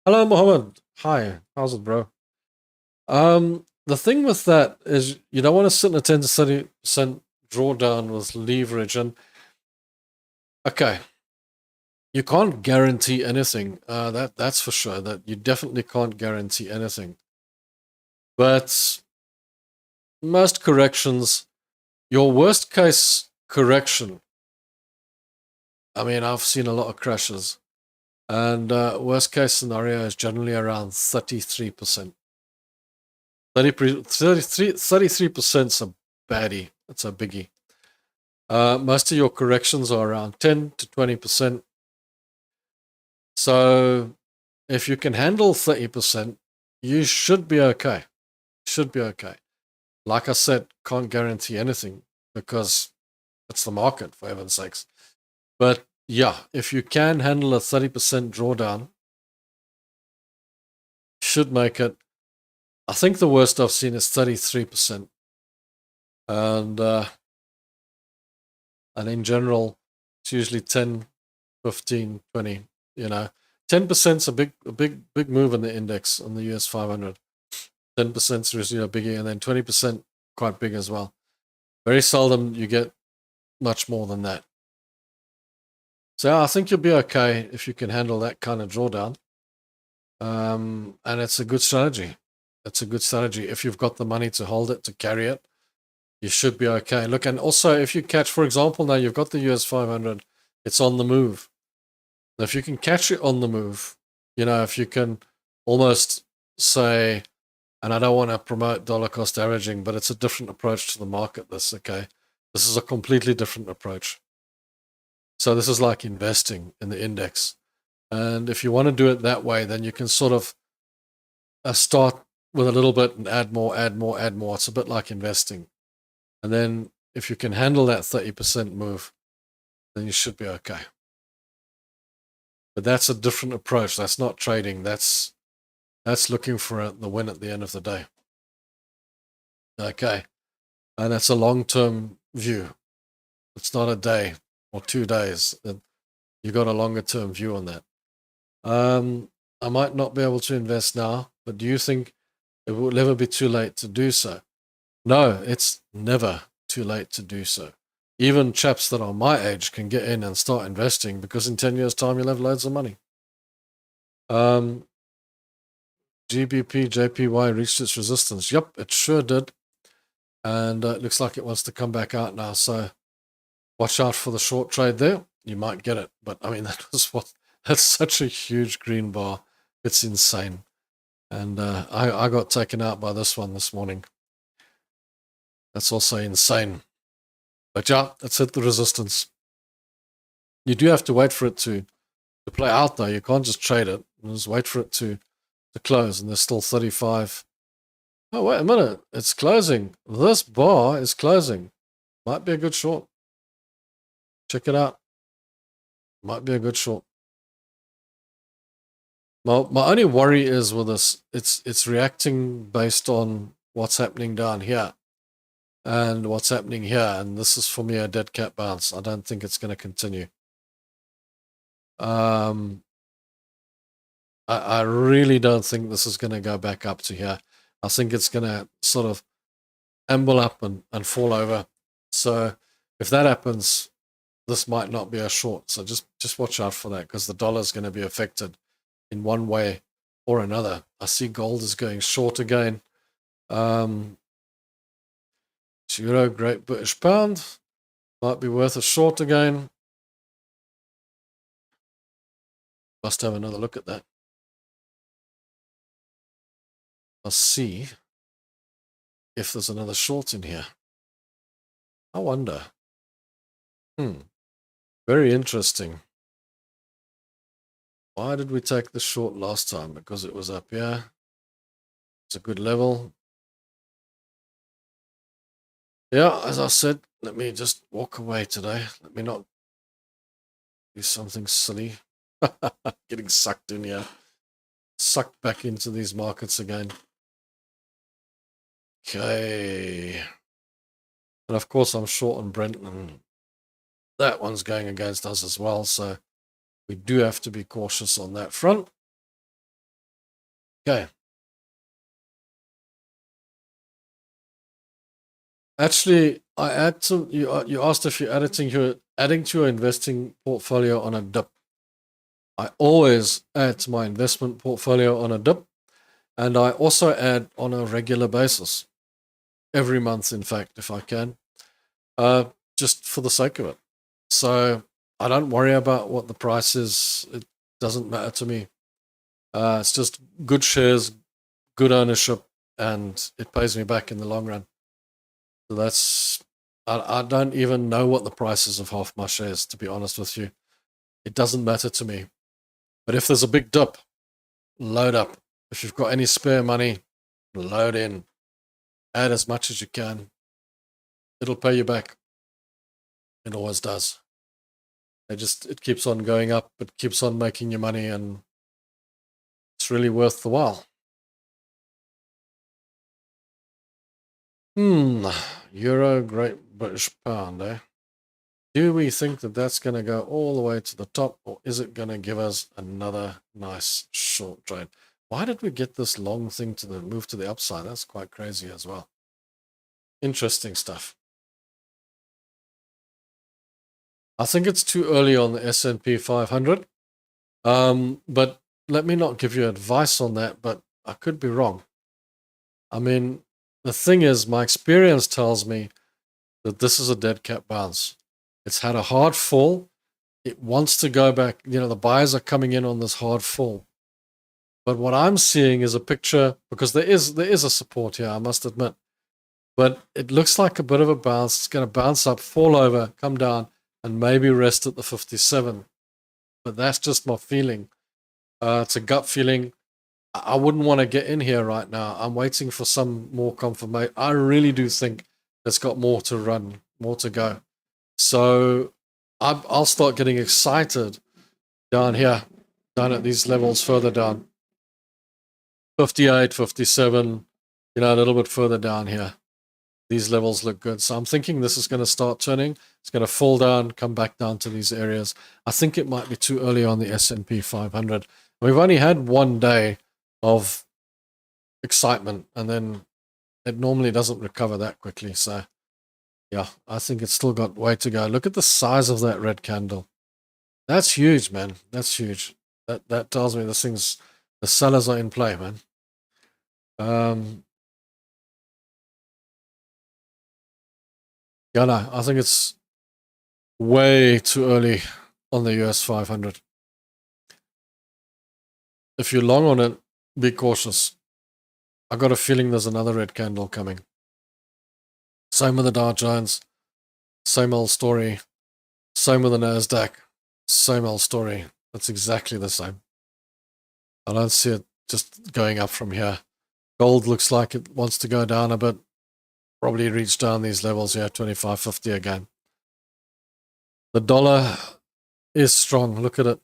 Hello, Mohammed. Hi. How's it, bro? The thing with that is you don't want to sit in a 10 to 30% drawdown with leverage. And okay, you can't guarantee anything. That's for sure. That you definitely can't guarantee anything. But most corrections, your worst case correction, I mean, I've seen a lot of crashes, and worst case scenario is generally around 33%. 33% is a baddie. It's a biggie. Most of your corrections are around 10 to 20%. So if you can handle 30%, you should be okay. Should be okay. Like I said, can't guarantee anything because it's the market, for heaven's sakes. But yeah, if you can handle a 30% drawdown, should make it. I think the worst I've seen is 33%. And in general, it's usually 10, 15, 20, 10 10%'s a big move in the index on the US 500. 10% is bigger, and then 20% quite big as well. Very seldom you get much more than that. So I think you'll be okay if you can handle that kind of drawdown. And it's a good strategy. It's a good strategy. If you've got the money to hold it, to carry it, you should be okay. Look, and also if you catch, for example, now you've got the US 500, it's on the move. Now, if you can catch it on the move, if you can almost say, and I don't want to promote dollar cost averaging, but it's a different approach to the market, this is a completely different approach. So this is like investing in the index. And if you want to do it that way, then you can sort of start with a little bit and add more. It's a bit like investing. And then if you can handle that 30% move, then you should be okay. But that's a different approach. That's not trading. That's looking for the win at the end of the day. Okay. And that's a long-term view. It's not a day or 2 days. You've got a longer-term view on that. I might not be able to invest now, but do you think it will never be too late to do so? No, it's never too late to do so. Even chaps that are my age can get in and start investing, because in 10 years' time, you'll have loads of money. GBP, JPY reached its resistance. Yep, it sure did. And it looks like it wants to come back out now. So watch out for the short trade there. You might get it. But I mean, that's such a huge green bar. It's insane. And I got taken out by this one this morning. That's also insane. But yeah, it's hit the resistance. You do have to wait for it to play out, though. You can't just trade it. Just wait for it to close, and there's still 35. Oh, wait a minute. It's closing. This bar is closing. Might be a good short. Check it out. Might be a good short. My only worry is with this, it's reacting based on what's happening down here and what's happening here. And this is, for me, a dead cat bounce. I don't think it's going to continue. I really don't think this is going to go back up to here. I think it's going to sort of amble up and fall over. So if that happens, this might not be a short. So just watch out for that, because the dollar is going to be affected in one way or another. I see gold is going short again. Euro, Great British Pound might be worth a short again. Must have another look at that. I'll see if there's another short in here. I wonder. Very interesting. Why did we take the short last time? Because it was up here. It's a good level. Yeah, as I said, let me just walk away today. Let me not do something silly. Getting sucked in here. Sucked back into these markets again. Okay. And of course, I'm short on Brent, and that one's going against us as well. So we do have to be cautious on that front. Okay. Actually, I add to you asked if you're adding to your investing portfolio on a dip. I always add to my investment portfolio on a dip, and I also add on a regular basis. Every month, in fact, if I can, just for the sake of it. So I don't worry about what the price is. It doesn't matter to me. It's just good shares, good ownership, and it pays me back in the long run. So I don't even know what the price is of half my shares, to be honest with you. It doesn't matter to me. But if there's a big dip, load up. If you've got any spare money, load in. Add as much as you can. It'll pay you back. It always does. It keeps on going up. It keeps on making you money, and it's really worth the while. Euro, Great British Pound, eh? Do we think that that's going to go all the way to the top, or is it going to give us another nice short trade? Why did we get this long thing to the move to the upside? That's quite crazy as well. Interesting stuff. I think it's too early on the S&P 500. But let me not give you advice on that, but I could be wrong. I mean, the thing is, my experience tells me that this is a dead cat bounce. It's had a hard fall. It wants to go back. You know, the buyers are coming in on this hard fall. But what I'm seeing is a picture, because there is a support here, I must admit. But it looks like a bit of a bounce. It's going to bounce up, fall over, come down, and maybe rest at the 57. But that's just my feeling. It's a gut feeling. I wouldn't want to get in here right now. I'm waiting for some more confirmation. I really do think it's got more to run, more to go. So I'll start getting excited down here, down at these levels further down. 58, 57, you know, a little bit further down here. These levels look good. So I'm thinking this is going to start turning. It's going to fall down, come back down to these areas. I think it might be too early on the S&P 500. We've only had one day of excitement, and then it normally doesn't recover that quickly. So, yeah, I think it's still got way to go. Look at the size of that red candle. That's huge, man. That's huge. That tells me the sellers are in play, man. Yeah, no, I think it's way too early on the US 500. If you're long on it, be cautious. I got a feeling there's another red candle coming. Same with the Dow Jones. Same old story. Same with the NASDAQ. Same old story. It's exactly the same. I don't see it just going up from here. Gold looks like it wants to go down a bit. Probably reach down these levels here, 25.50 again. The dollar is strong. Look at it.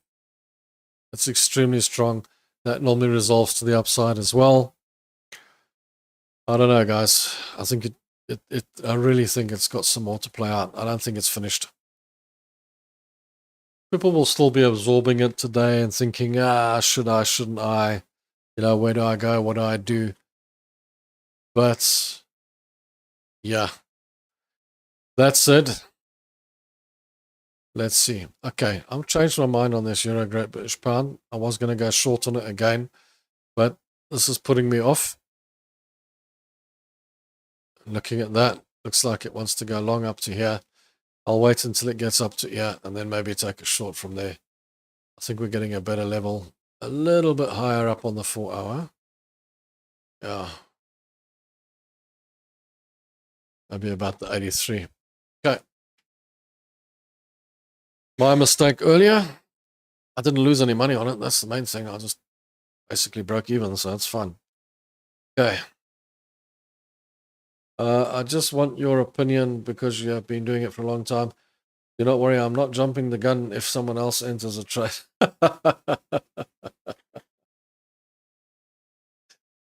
It's extremely strong. That normally resolves to the upside as well. I don't know, guys. I think I really think it's got some more to play out. I don't think it's finished. People will still be absorbing it today and thinking, should I, shouldn't I? You know, where do I go? What do I do? But, yeah. That said, let's see. Okay, I've changed my mind on this Euro Great British Pound. I was going to go short on it again, but this is putting me off. Looking at that, looks like it wants to go long up to here. I'll wait until it gets up to here and then maybe take a short from there. I think we're getting a better level, a little bit higher up on the 4 hour. Yeah. Maybe about the 83. Okay. My mistake earlier. I didn't lose any money on it. That's the main thing. I just basically broke even, so it's fun. Okay. I just want your opinion because you have been doing it for a long time. Do not worry, I'm not jumping the gun if someone else enters a trade.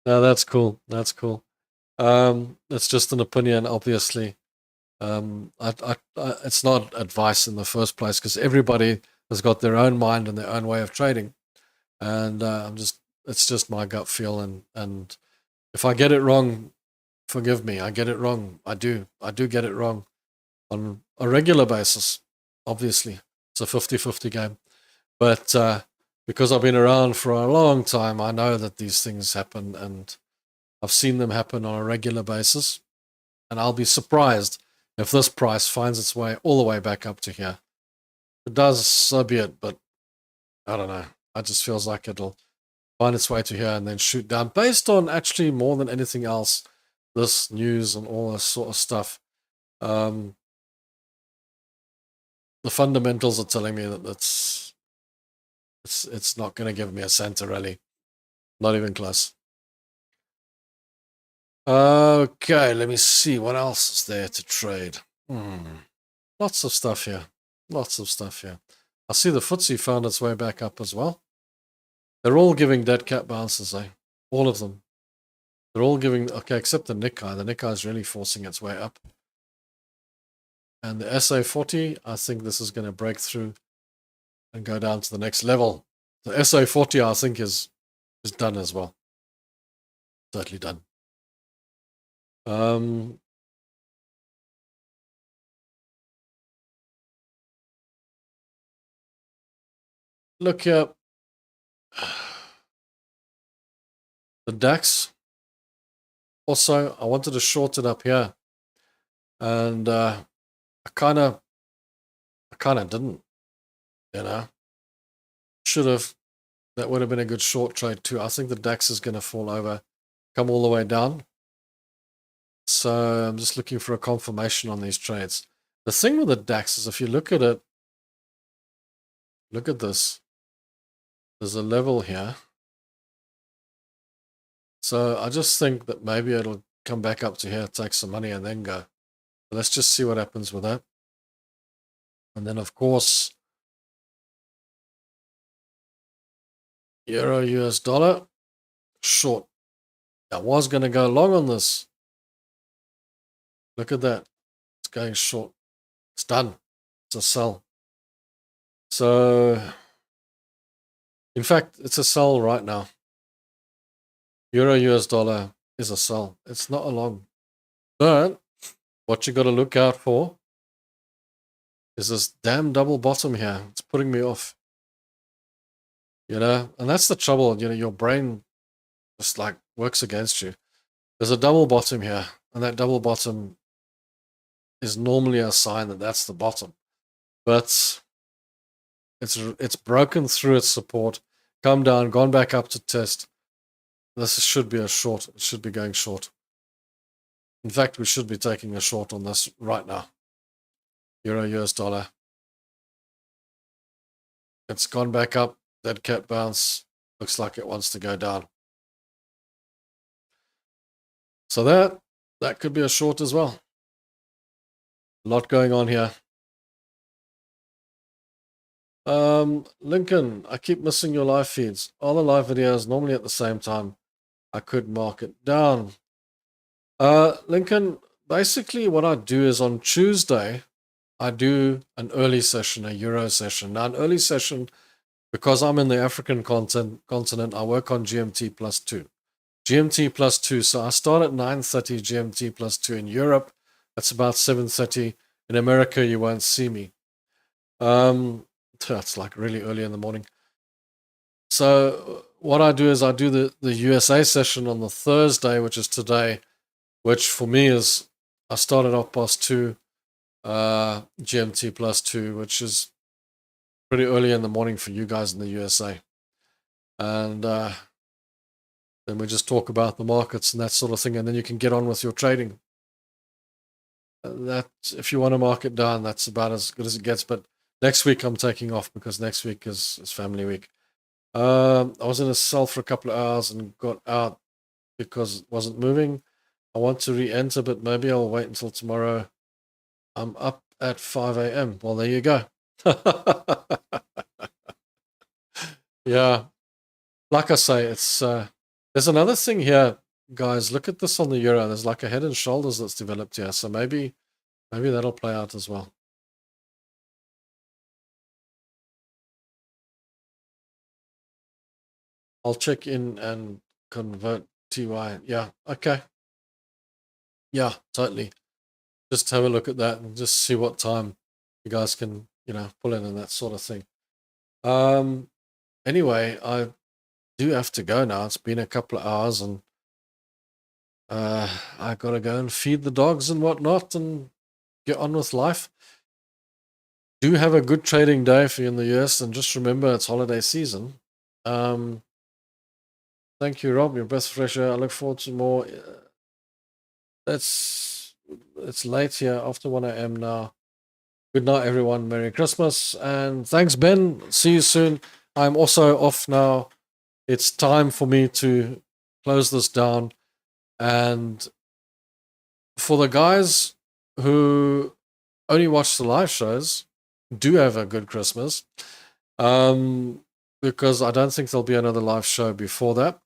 No, that's cool. That's cool. It's just an opinion, obviously. It's not advice in the first place because everybody has got their own mind and their own way of trading, and it's just my gut feel. And if I get it wrong, forgive me. I get it wrong. I do get it wrong on a regular basis. Obviously, it's a 50-50 game, but because I've been around for a long time, I know that these things happen, and I've seen them happen on a regular basis. And I'll be surprised if this price finds its way all the way back up to here. If it does, so be it, but I don't know. It just feels like it'll find its way to here and then shoot down based on actually more than anything else, this news and all this sort of stuff. The fundamentals are telling me that it's not going to give me a center rally. Not even close. Okay, let me see. What else is there to trade? Lots of stuff here. Lots of stuff here. I see the FTSE found its way back up as well. They're all giving dead cat bounces, eh? All of them. They're all giving, okay, except the Nikkei. The Nikkei is really forcing its way up. And the SA40, I think this is going to break through and go down to the next level. The SA40, I think, is done as well. Totally done. Look here. The DAX. Also, I wanted to short it up here. And I kind of didn't, you know. Should have. That would have been a good short trade too. I think the DAX is going to fall over, come all the way down. So I'm just looking for a confirmation on these trades. The thing with the DAX is if you look at it, look at this. There's a level here. So I just think that maybe it'll come back up to here, take some money and then go. But let's just see what happens with that. And then of course, Euro US dollar, short. I was going to go long on this. Look at that. It's going short. It's done. It's a sell. So, in fact, it's a sell right now. Euro US dollar is a sell. It's not a long. But what you got to look out for is this damn double bottom here. It's putting me off. You know, and that's the trouble. You know, your brain just like works against you. There's a double bottom here, and that double bottom is normally a sign that that's the bottom. But it's broken through its support, come down, gone back up to test. This should be a short. It should be going short. In fact, we should be taking a short on this right now. Euro US dollar. It's gone back up. Dead cat bounce. Looks like it wants to go down. So that could be a short as well. A lot going on here. Lincoln, I keep missing your live feeds. All the live videos normally at the same time. I could mark it down. Lincoln, basically what I do is on Tuesday, I do an early session, a Euro session. Now, an early session, because I'm in the African continent, I work on GMT plus 2. GMT plus 2. So I start at 9:30 GMT plus 2 in Europe. That's about 7:30. In America, you won't see me. That's like really early in the morning. So what I do is I do the USA session on the Thursday, which is today, which for me is, I started off past 2 GMT plus 2, which is pretty early in the morning for you guys in the USA. And then we just talk about the markets and that sort of thing, and then you can get on with your trading. That, if you want to mark it down, that's about as good as it gets. But next week I'm taking off because next week is family week. I was in a sell for a couple of hours and got out because it wasn't moving. I want to re-enter, but maybe I'll wait until tomorrow. I'm up at 5 a.m. Well, there you go. Yeah. Like I say, it's there's another thing here, guys. Look at this on the euro. There's like a head and shoulders that's developed here. So maybe that'll play out as well. I'll check in and convert TY. Yeah, okay. Yeah, totally. Just have a look at that and just see what time you guys can, pull in and that sort of thing. Anyway, I do have to go now. It's been a couple of hours and I got to go and feed the dogs and whatnot and get on with life. Do have a good trading day for you in the US, and just remember it's holiday season. Thank you, Rob. Your best fresh air. I look forward to more. It's late here, after 1 a.m. now. Good night, everyone. Merry Christmas. And thanks, Ben. See you soon. I'm also off now. It's time for me to close this down. And for the guys who only watch the live shows, do have a good Christmas. Because I don't think there'll be another live show before that.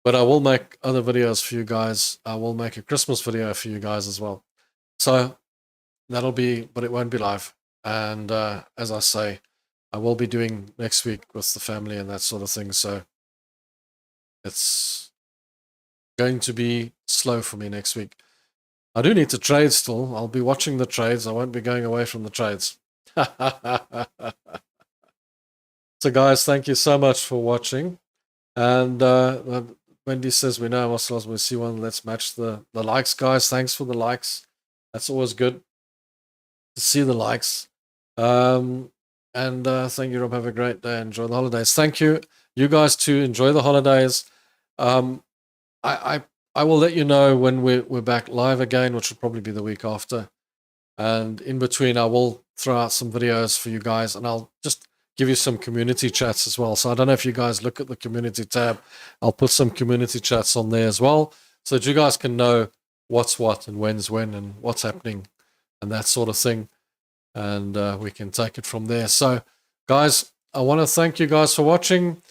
But I will make other videos for you guys. I will make a Christmas video for you guys as well. So that'll be, but it won't be live. And as I say, I will be doing next week with the family and that sort of thing. So it's going to be slow for me next week. I do need to trade still. I'll be watching the trades. I won't be going away from the trades. So guys, thank you so much for watching. And Wendy says we know ourselves. We see one. Let's match the likes, guys. Thanks for the likes. That's always good to see the likes. And thank you, Rob. Have a great day. Enjoy the holidays. Thank you. You guys too. Enjoy the holidays. I will let you know when we're back live again, which will probably be the week after. And in between, I will throw out some videos for you guys, and I'll just give you some community chats as well. So I don't know if you guys look at the community tab. I'll put some community chats on there as well, so that you guys can know what's what and when's when and what's happening and that sort of thing. And we can take it from there. So guys, I want to thank you guys for watching.